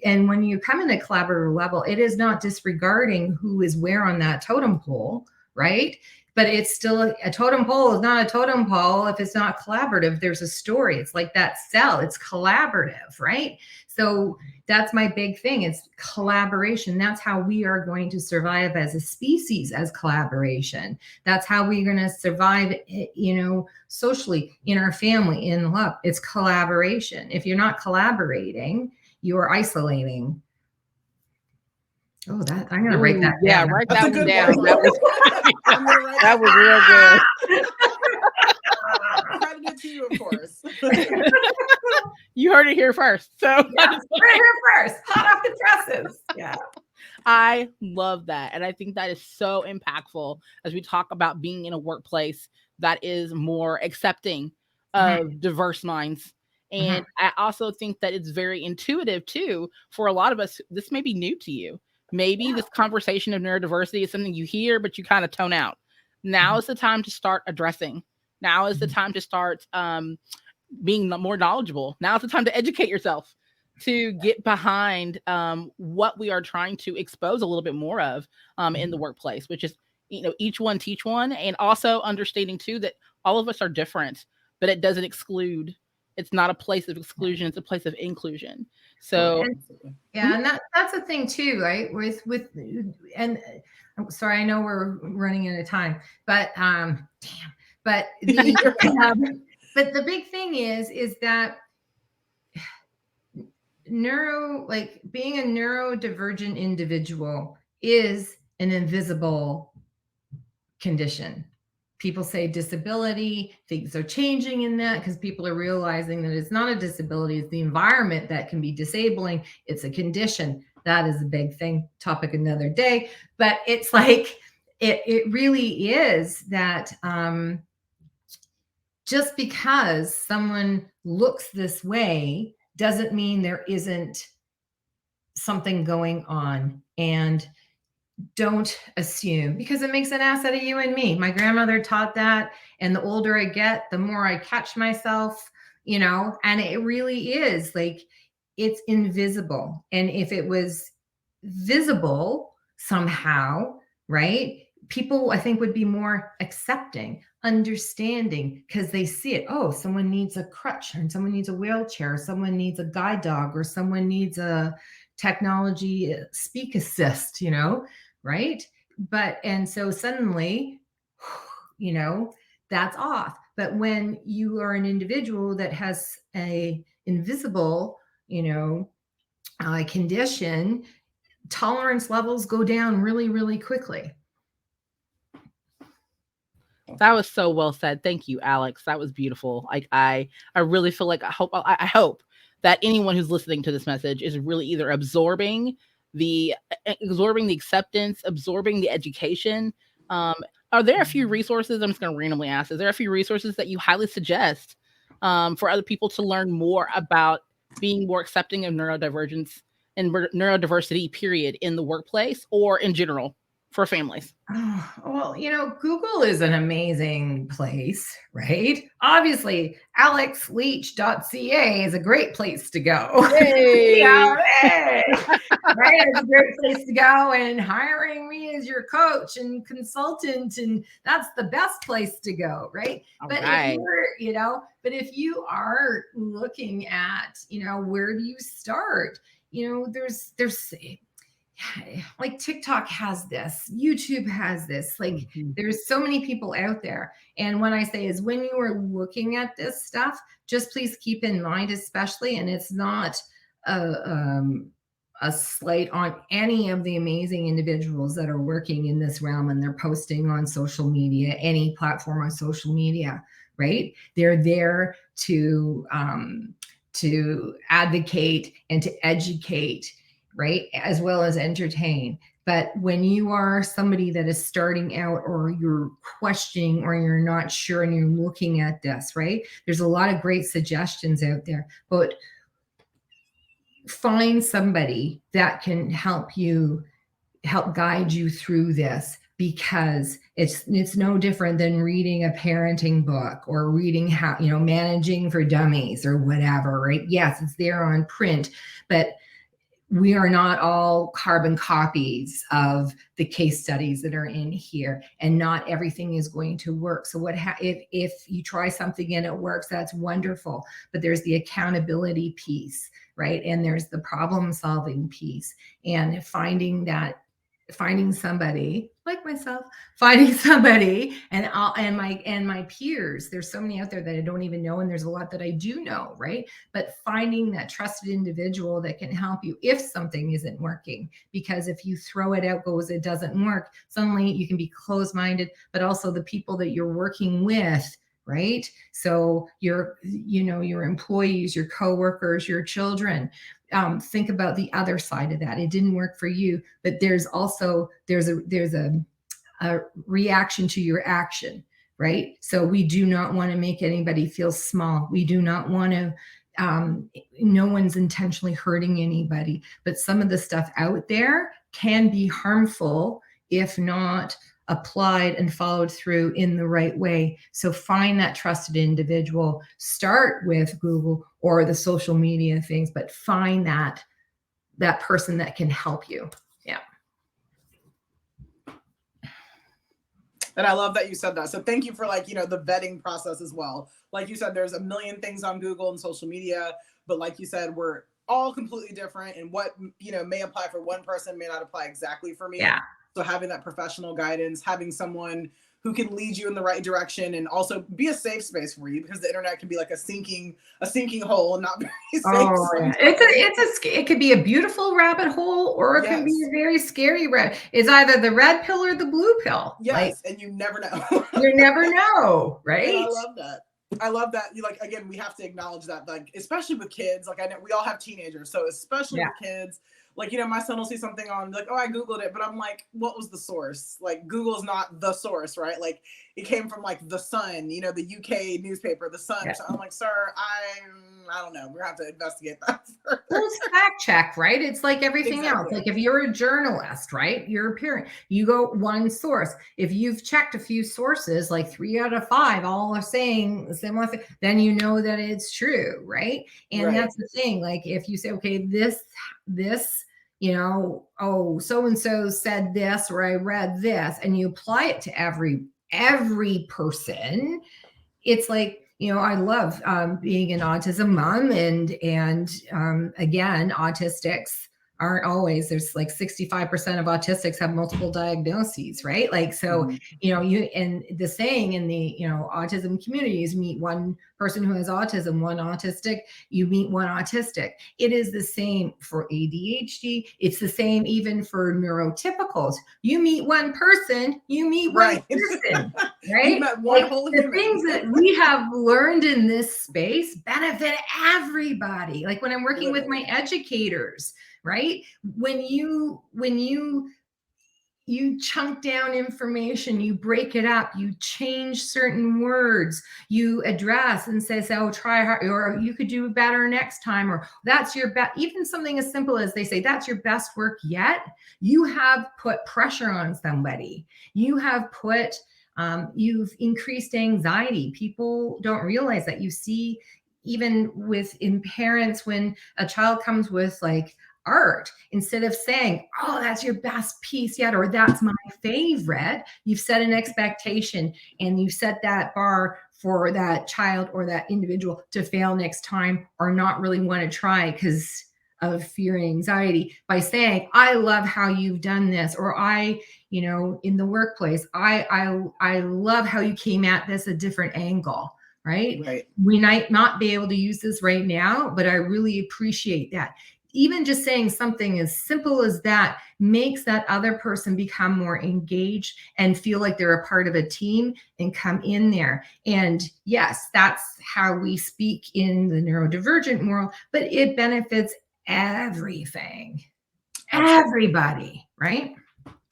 And when you come in a collaborative level, it is not disregarding who is where on that totem pole, right? But it's still a totem pole is not a totem pole if it's not collaborative. There's a story. It's like that cell. It's collaborative, right? So that's my big thing. It's collaboration. That's how we are going to survive as a species, as collaboration. That's how we're going to survive, socially, in our family, in love. It's collaboration. If you're not collaborating, you're isolating. Oh, I'm going to write that down. Yeah, write that one down. That was real good. Credited to you, of course. You heard it here first. So heard it here first. Hot off the presses. Yeah. I love that. And I think that is so impactful as we talk about being in a workplace that is more accepting of diverse minds. And I also think that it's very intuitive too. For a lot of us, this may be new to you. Maybe this conversation of neurodiversity is something you hear, but you kind of tone out. Now is the time to start addressing. Now is the time to start being more knowledgeable. Now is the time to educate yourself, to get behind what we are trying to expose a little bit more of in the workplace, which is, each one teach one. And also understanding too that all of us are different, but it doesn't exclude. It's not a place of exclusion. It's a place of inclusion. So and that's the thing too, right? And I'm sorry, I know we're running out of time, but but the big thing is that being a neurodivergent individual is an invisible condition. People say disability, things are changing in that because people are realizing that it's not a disability, it's the environment that can be disabling. It's a condition. That is a big thing, topic another day. But it's like, it really is that just because someone looks this way doesn't mean there isn't something going on. And don't assume, because it makes an ass out of you and me. My grandmother taught that. And the older I get, the more I catch myself you know, and it really is like, it's invisible. And if it was visible somehow, right? People, I think, would be more accepting, understanding, because they see it. Oh, someone needs a crutch, and someone needs a wheelchair, someone needs a guide dog, or someone needs a technology speak assist, you know, right? But, and so suddenly, you know, that's off. But when you are an individual that has a invisible, you know, condition, tolerance levels go down really, really quickly. That was so well said. Thank you, Alex. That was beautiful. Like I really feel like I hope that anyone who's listening to this message is really either absorbing the acceptance, absorbing the education. Are there a few resources? I'm just going to randomly ask. Is there a few resources that you highly suggest for other people to learn more about being more accepting of neurodivergence and neurodiversity, period, in the workplace or in general for families? Oh, well, you know, Google is an amazing place, right? Obviously, alexleech.ca is a great place to go. Yay! Yeah, hey, right? It's a great place to go. And hiring me as your coach and consultant, and that's the best place to go, right? All But right. if you're, you know, but if you are looking at, you know, where do you start? You know, there's like TikTok has this, YouTube has this, like there's so many people out there. And what I say is, when you are looking at this stuff, just please keep in mind, especially, and it's not a slight on any of the amazing individuals that are working in this realm and they're posting on social media, any platform on social media, right? They're there to advocate and to educate, right, as well as entertain. But when you are somebody that is starting out, or you're questioning, or you're not sure, and you're looking at this, right, there's a lot of great suggestions out there, but find somebody that can help guide you through this, because it's no different than reading a parenting book or reading how, you know, Managing for Dummies or whatever, right? Yes, it's there on print, but we are not all carbon copies of the case studies that are in here, and not everything is going to work. So if you try something and it works, that's wonderful. But there's the accountability piece, right? And there's the problem solving piece, and finding somebody like myself, and my peers. There's so many out there that I don't even know, and there's a lot that I do know, right? But finding that trusted individual that can help you if something isn't working, because if you throw it out, goes, it doesn't work, suddenly you can be closed-minded, but also the people that you're working with, right? So your employees, your coworkers, your children. Think about the other side of that. It didn't work for you, but there's a reaction to your action, right? So we do not want to make anybody feel small. We do not want to, no one's intentionally hurting anybody, but some of the stuff out there can be harmful if not applied and followed through in the right way. So find that trusted individual. Start with Google or the social media things, but find that person that can help you. Yeah. And I love that you said that. So thank you for, like, you know, the vetting process as well. Like you said, there's a million things on Google and social media, but like you said, we're all completely different, and what, you know, may apply for one person may not apply exactly for me. Yeah. So having that professional guidance, having someone who can lead you in the right direction, and also be a safe space for you, because the internet can be like a sinking hole and not very safe. Oh, yeah. It could be a beautiful rabbit hole, or it can be a very scary it's either the red pill or the blue pill. Yes, like, and you never know. You never know, right? And I love that. You, like, again, we have to acknowledge that, like, especially with kids. Like, I know we all have teenagers, so especially with kids, like, you know, my son will see something on like, oh, I Googled it, but I'm like, what was the source? Like, Google's not the source, right? Like, it came from like the Sun, you know, the UK newspaper, the Sun. Yeah. So I'm like, sir, I don't know. We're gonna have to investigate that further. Well, it's fact check, right? It's like everything else. Exactly. Like if you're a journalist, right? You're a parent. You go one source. If you've checked a few sources, like 3 out of 5, all are saying the similar thing, then you know that it's true, right? And Right. that's the thing. Like if you say, okay, this, you know, oh, so and so said this, or I read this, and you apply it to every person, it's like, you know, I love being an autism mom, and again, autistics aren't always, there's like 65% of autistics have multiple diagnoses, right? Like, so, you know, you, and the saying in the, you know, autism communities, meet one person who has autism, one autistic, you meet one autistic. It is the same for ADHD. It's the same even for neurotypicals. You meet one person, you meet one person, right? You met one whole the things that we have learned in this space benefit everybody. Like when I'm working with my educators, right? When you chunk down information, you break it up, you change certain words, you address and say, oh, try hard, or you could do better next time, or that's your best, even something as simple as they say, that's your best work yet. You have put pressure on somebody. You have put, you've increased anxiety. People don't realize that. You see, even in parents, when a child comes with like art, instead of saying, oh, that's your best piece yet, or that's my favorite, you've set an expectation and you set that bar for that child or that individual to fail next time or not really want to try because of fear and anxiety, by saying, I love how you've done this, or I, you know, in the workplace, I love how you came at this a different angle. Right. We might not be able to use this right now, but I really appreciate that. Even just saying something as simple as that makes that other person become more engaged and feel like they're a part of a team and come in there. And yes, that's how we speak in the neurodivergent world, but it benefits everything, everybody, right?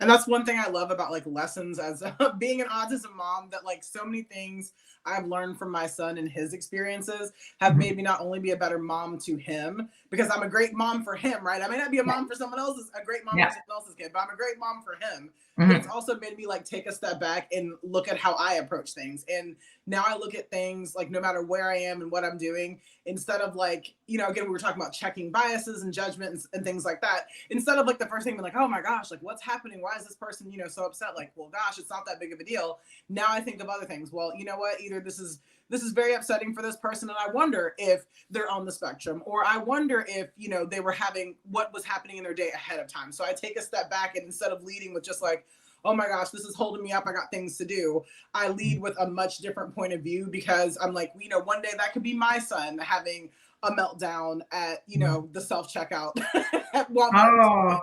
And that's one thing I love about like lessons as being an autism mom, that like so many things I've learned from my son and his experiences have made me not only be a better mom to him, because I'm a great mom for him, right? I may not be a mom for someone else's, a great mom for someone else's kid, but I'm a great mom for him. But it's also made me like take a step back and look at how I approach things. And now I look at things like no matter where I am and what I'm doing, instead of like, you know, again, we were talking about checking biases and judgments and things like that. Instead of like the first thing being like, oh my gosh, like what's happening? Why is this person, you know, so upset? Like, well, gosh, it's not that big of a deal. Now I think of other things. Well, you know what? Either this is very upsetting for this person, and I wonder if they're on the spectrum, or I wonder if, you know, they were having what was happening in their day ahead of time. So I take a step back, and instead of leading with just like, oh my gosh, this is holding me up, I got things to do, I lead with a much different point of view, because I'm like, you know, one day that could be my son having a meltdown at, you know, the self-checkout at Walmart.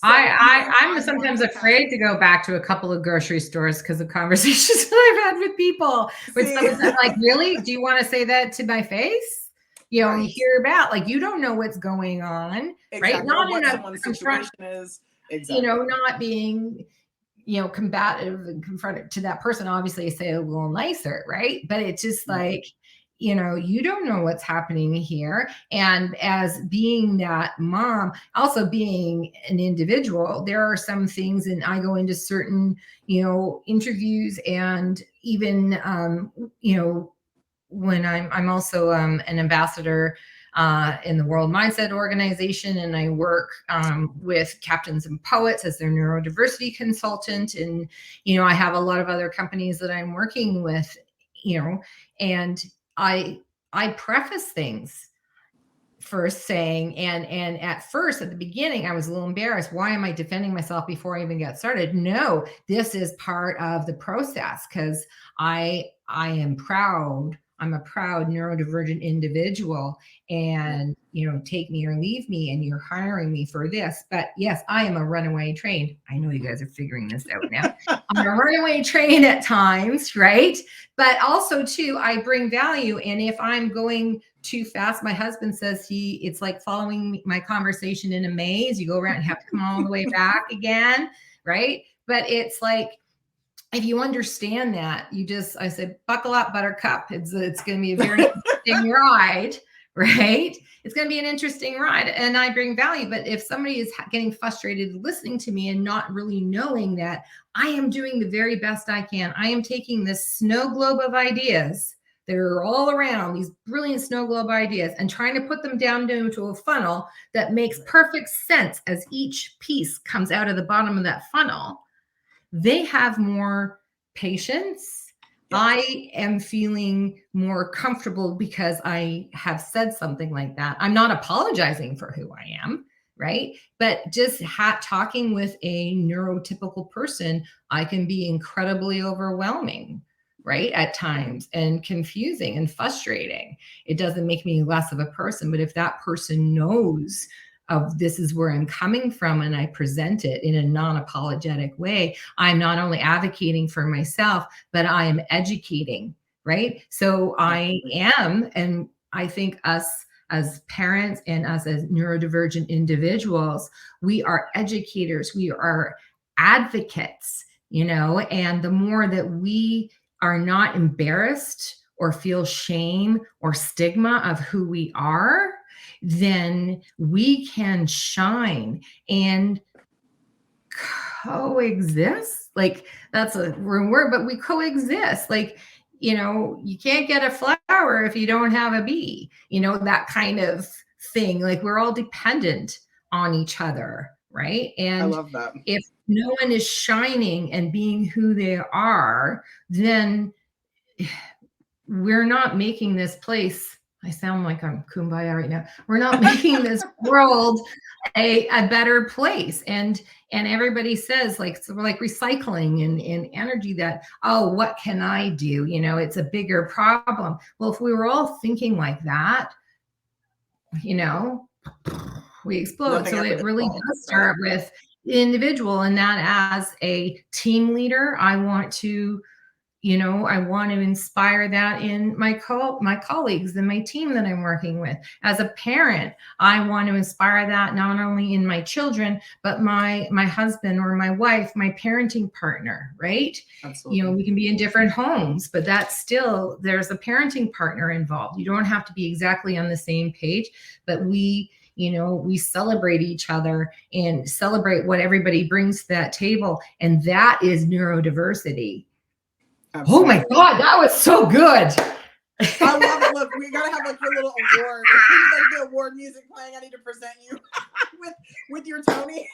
So, I'm sometimes afraid to go back to a couple of grocery stores because of conversations that I've had with people. With someone's like, really? Do you want to say that to my face? You know, you hear about, like, you don't know what's going on, right? Not what in someone's situation is. You know, not being, you know, combative and confronted to that person. Obviously, say a little nicer, right? But it's just like, you know, you don't know what's happening here. And as being that mom, also being an individual, there are some things, and I go into certain, you know, interviews, and even, you know, when I'm also an ambassador in the World Mindset Organization, and I work with Captains and Poets as their neurodiversity consultant. And, you know, I have a lot of other companies that I'm working with, you know, and I preface things first saying, and at first, at the beginning, I was a little embarrassed. Why am I defending myself before I even get started? No, this is part of the process, because I am proud I'm a proud neurodivergent individual, and take me or leave me, and you're hiring me for this. But yes, I am a runaway train. I know you guys are figuring this out now. I'm a runaway train at times, right? But also too, I bring value. And if I'm going too fast, my husband says it's like following my conversation in a maze. You go around and have to come all the way back again, right? But it's like, if you understand that, I said, buckle up, buttercup. It's going to be a very interesting ride, right? It's going to be an interesting ride, and I bring value. But if somebody is getting frustrated listening to me and not really knowing that I am doing the very best I can, I am taking this snow globe of ideas that are all around, these brilliant snow globe ideas, and trying to put them down into a funnel that makes perfect sense as each piece comes out of the bottom of that funnel, they have more patience. Yes. I am feeling more comfortable because I have said something like that. I'm not apologizing for who I am, right? But just talking with a neurotypical person, I can be incredibly overwhelming, right? At times, and confusing and frustrating. It doesn't make me less of a person, but if that person knows of this is where I'm coming from, and I present it in a non-apologetic way, I'm not only advocating for myself, but I am educating, right? So I am, and I think us as parents and us as neurodivergent individuals, we are educators, we are advocates, and the more that we are not embarrassed or feel shame or stigma of who we are, then we can shine and coexist. Like, that's a wrong word, but we coexist. Like, you can't get a flower if you don't have a bee, that kind of thing. Like, we're all dependent on each other, right? And I love that. If no one is shining and being who they are, then we're not making this place. I sound like I'm kumbaya right now. We're not making this world a better place. And everybody says, like, so we're like recycling and energy that, oh, what can I do? It's a bigger problem. Well, if we were all thinking like that, we explode. So it really does start with the individual, and that as a team leader, I want to inspire that in my colleagues and my team that I'm working with. As a parent, I want to inspire that not only in my children, but my husband or my wife, my parenting partner, right? Absolutely. We can be in different homes, but that's still, there's a parenting partner involved. You don't have to be exactly on the same page, but we celebrate each other and celebrate what everybody brings to that table. And that is neurodiversity. Absolutely. Oh my God, that was so good. I love it. Look, we gotta have like your little award. We need like the award music playing. I need to present you with your Tony.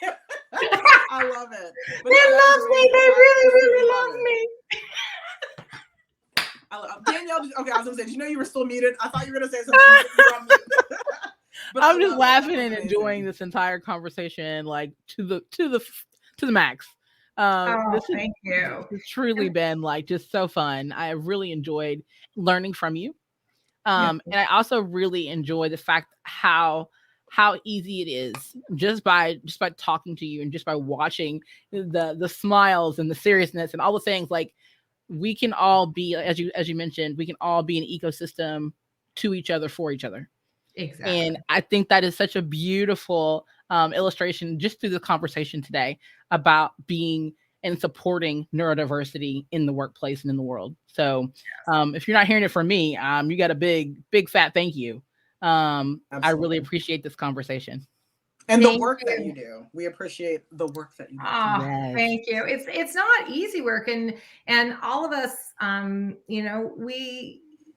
I love it. But they love me. They really, love me. Danielle, okay, I was gonna say, did you know you were still muted? I thought you were gonna say something. But I'm just laughing and enjoying this entire conversation, like to the max. Thank you. It's truly been like just so fun. I really enjoyed learning from you. And I also really enjoy the fact how easy it is just by talking to you and just by watching the smiles and the seriousness and all the things. Like, we can all be, as you mentioned, we can all be an ecosystem to each other, for each other. Exactly. And I think that is such a beautiful illustration just through the conversation today about being and supporting neurodiversity in the workplace and in the world. So if you're not hearing it from me, you got a big fat thank you. I really appreciate this conversation. And the work that you do. We appreciate the work that you do. Yes. Thank you. It's not easy work. And all of us,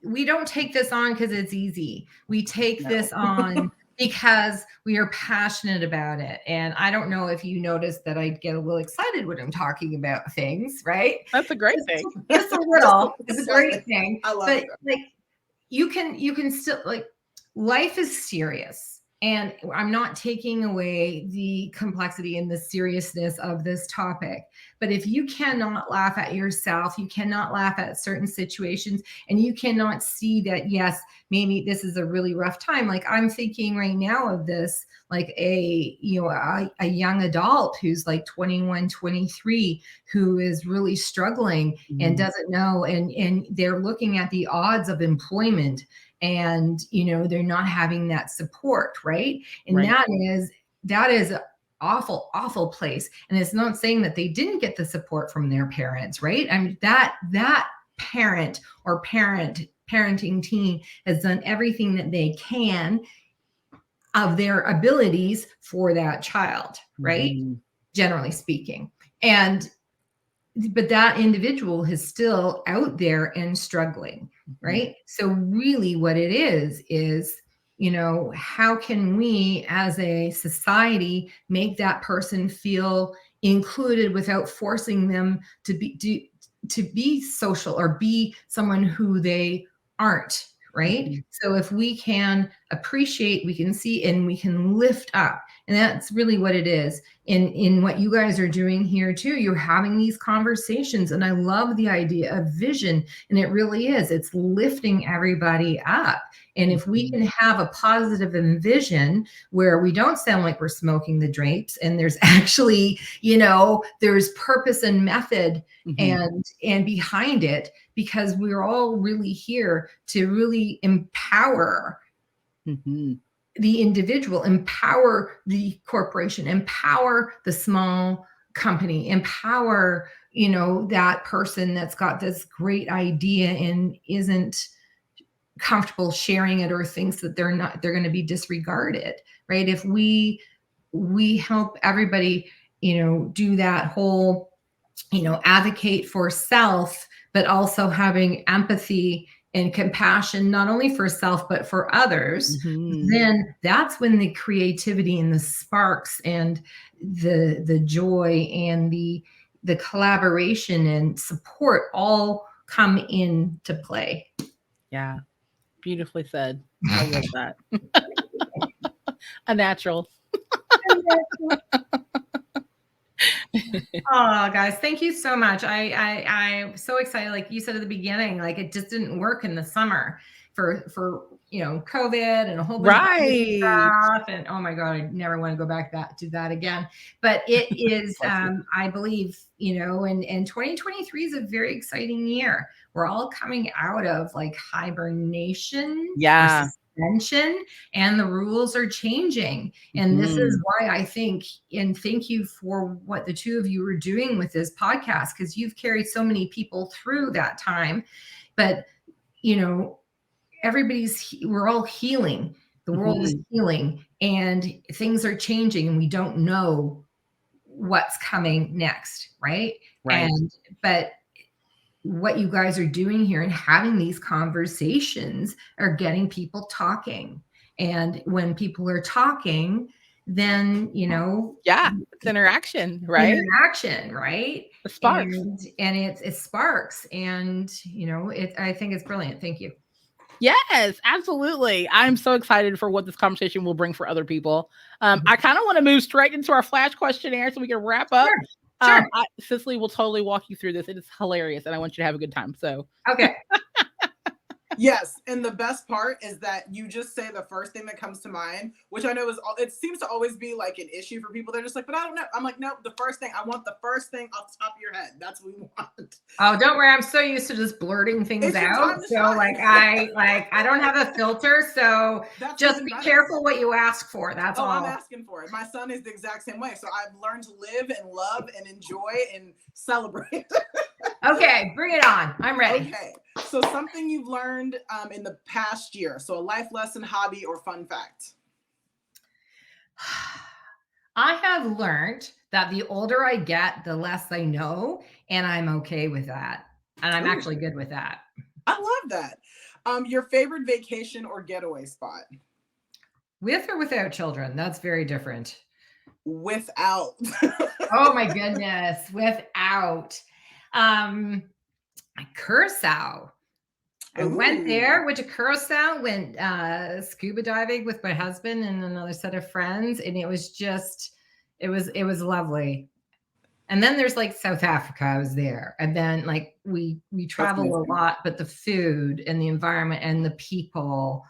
we don't take this on because it's easy. We take this on because we are passionate about it. And I don't know if you noticed that I get a little excited when I'm talking about things, right? That's a great thing. Just a little. It's a great thing. I love it. Like, you can still, like, life is serious. And I'm not taking away the complexity and the seriousness of this topic. But if you cannot laugh at yourself, you cannot laugh at certain situations, and you cannot see that, yes, maybe this is a really rough time. Like I'm thinking right now of this, like a young adult who's like 21, 23, who is really struggling and doesn't know, and they're looking at the odds of employment, and they're not having that support, right? And Right. that is an awful place. And it's not saying that they didn't get the support from their parents, right? I mean, that parent or parenting team has done everything that they can of their abilities for that child, right? Generally speaking. But that individual is still out there and struggling, right? So really what it is, how can we as a society make that person feel included without forcing them to be social or be someone who they aren't, right? So if we can appreciate, we can see, and we can lift up, and that's really what it is. In what you guys are doing here too, you're having these conversations, and I love the idea of vision, and it really is. It's lifting everybody up. And if we can have a positive vision where we don't sound like we're smoking the drapes, and there's actually, there's purpose and method and behind it, because we're all really here to really empower the individual, empower the corporation, empower the small company, empower, that person that's got this great idea and isn't comfortable sharing it, or thinks that they're going to be disregarded, right? If we help everybody, do that whole, advocate for self, but also having empathy and compassion, not only for self, but for others, then that's when the creativity and the sparks and the joy and the collaboration and support all come into play. Yeah. Beautifully said. I love that. A natural. Oh, guys, thank you so much. I'm so excited. Like you said at the beginning, like it just didn't work in the summer for COVID and a whole bunch of stuff. And oh my God, I never want to go back to that again. But it is, I believe, and 2023 is a very exciting year. We're all coming out of like hibernation. Yeah. Suspension, and the rules are changing. And this is why I think, and thank you for what the two of you are doing with this podcast, because you've carried so many people through that time. But, we're all healing. The world is healing, and things are changing, and we don't know what's coming next. Right. But what you guys are doing here and having these conversations are getting people talking. And when people are talking, then, it's interaction, right? The sparks. And it sparks. And, I think it's brilliant. Thank you. Yes, absolutely. I'm so excited for what this conversation will bring for other people. I kind of want to move straight into our flash questionnaire so we can wrap up. Sure. Cicely will totally walk you through this. It is hilarious, and I want you to have a good time. So okay. Yes, and the best part is that you just say the first thing that comes to mind, which I know it seems to always be like an issue for people. They're just like, but I don't know. I'm like, no, I want the first thing off the top of your head. That's what we want. Oh, don't worry. I'm so used to just blurting things out. So I don't have a filter. So just be careful what you ask for. That's all. I'm asking for it. My son is the exact same way. So I've learned to live and love and enjoy and celebrate. Okay, bring it on. I'm ready. Okay. So something you've learned in the past year. So a life lesson, hobby, or fun fact. I have learned that the older I get, the less I know, and I'm okay with that. And I'm actually good with that. I love that. Your favorite vacation or getaway spot? With or without children? That's very different. Without. Oh my goodness. Without. Curacao. I went there, went to Curacao, went scuba diving with my husband and another set of friends, and it was lovely. And then there's like South Africa, I was there. And then like we travel a lot, but the food and the environment and the people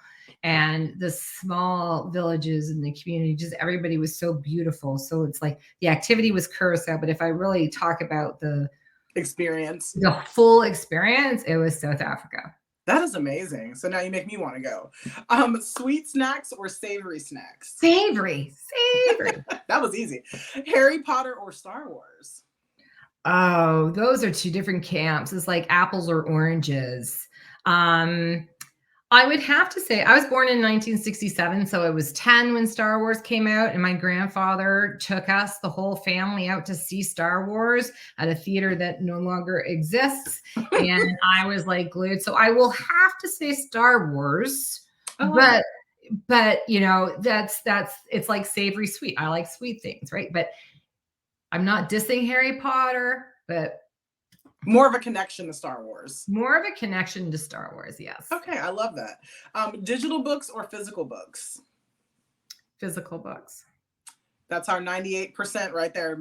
and the small villages and the community, just everybody was so beautiful. So it's like the activity was Curacao, but if I really talk about the full experience, it was South Africa. That is amazing. So now you make me want to go. Sweet snacks or savory snacks? Savory. That was easy. Harry Potter or Star Wars? Oh, those are two different camps. It's like apples or oranges. I would have to say I was born in 1967, so I was 10 when Star Wars came out, and my grandfather took us, the whole family, out to see Star Wars at a theater that no longer exists, and I was like glued. So I will have to say Star Wars, but you know, that's it's like savory sweet. I like sweet things, right? But I'm not dissing Harry Potter, but more of a connection to Star Wars. More of a connection to Star Wars, yes. Okay, I love that. Digital books or physical books? Physical books. That's our 98% right there.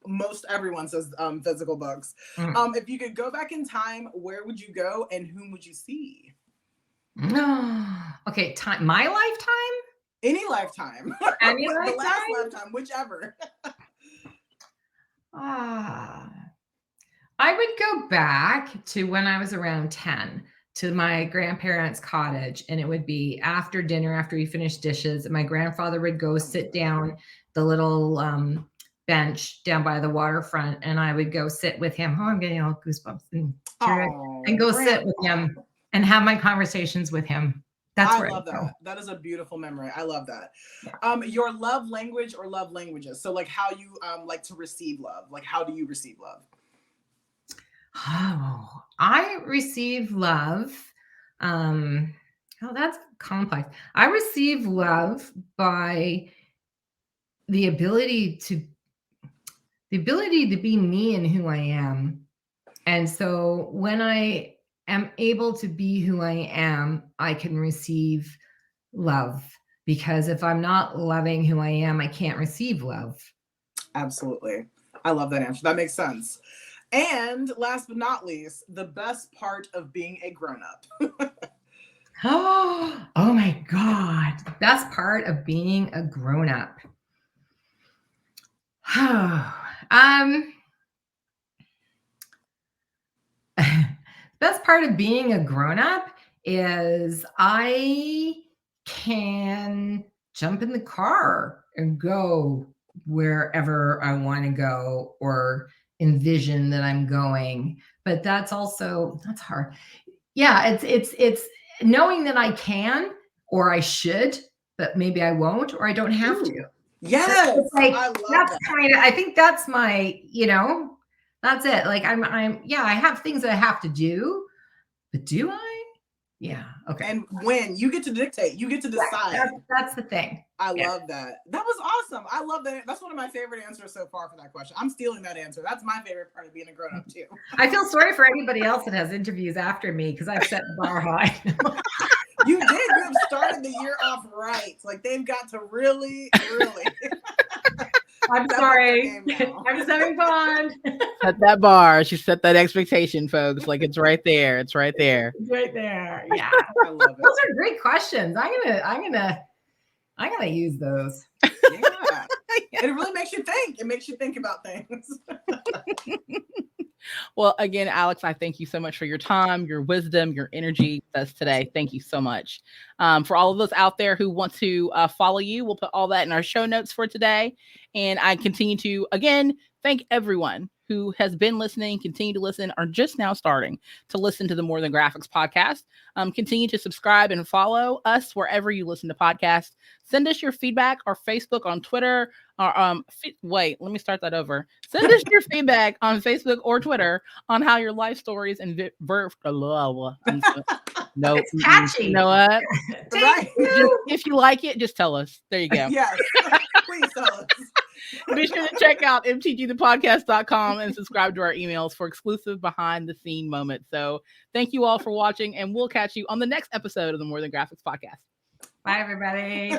Most everyone says physical books. If you could go back in time, where would you go and whom would you see? Okay, time. My lifetime? Any lifetime. Any lifetime? The last lifetime, whichever. I would go back to when I was around 10 to my grandparents' cottage, and it would be after dinner, after we finished dishes, and my grandfather would go sit down the little bench down by the waterfront, and I would go sit with him. Oh, I'm getting all goosebumps and go sit with him and have my conversations with him. I love that. That is a beautiful memory. I love that. Yeah. Your love language or love languages. So like how you like to receive love. Like how do you receive love? Oh, I receive love. That's complex. I receive love by the ability to be me and who I am. And so when I am able to be who I am, I can receive love, because if I'm not loving who I am, I can't receive love. Absolutely. I love that answer. That makes sense. And last but not least, the best part of being a grown-up. Oh my God. The best part of being a grown-up. Best part of being a grown-up is I can jump in the car and go wherever I want to go or envision that I'm going. But that's hard. Yeah, it's knowing that I can, or I should, but maybe I won't, or I don't have to. Yes, like, I love that. I think that's my, that's it. Like I have things that I have to do, but do I? Yeah. Okay. And when you get to dictate, you get to decide. That's the thing. I love that. That was awesome. I love that. That's one of my favorite answers so far for that question. I'm stealing that answer. That's my favorite part of being a grown-up too. I feel sorry for anybody else that has interviews after me because I've set the bar high. You did. You have started the year off right. Like they've got to really. I'm sorry. I'm just having fun. Set that bar. She set that expectation, folks. Like it's right there. It's right there. It's right there. Yeah. I love it. Those are great questions. I'm gonna use those. Yeah. It really makes you think. It makes you think about things. Well, again, Alex, I thank you so much for your time, your wisdom, your energy with us today. Thank you so much. For all of those out there who want to follow you, we'll put all that in our show notes for today. And I continue to, again, thank everyone who has been listening, continue to listen, or just now starting to listen to the More Than Graphics podcast. Continue to subscribe and follow us wherever you listen to podcasts. Send us your feedback or Facebook, on Twitter, or wait, let me start that over. Send us your feedback on Facebook or Twitter on how your life stories and no, it's catchy. You know what? Right. If you like it, just tell us. There you go. Yes. Please tell us. Be sure to check out mtgthepodcast.com and subscribe to our emails for exclusive behind the scene moments. So thank you all for watching, and we'll catch you on the next episode of the More Than Graphics podcast. Bye, everybody.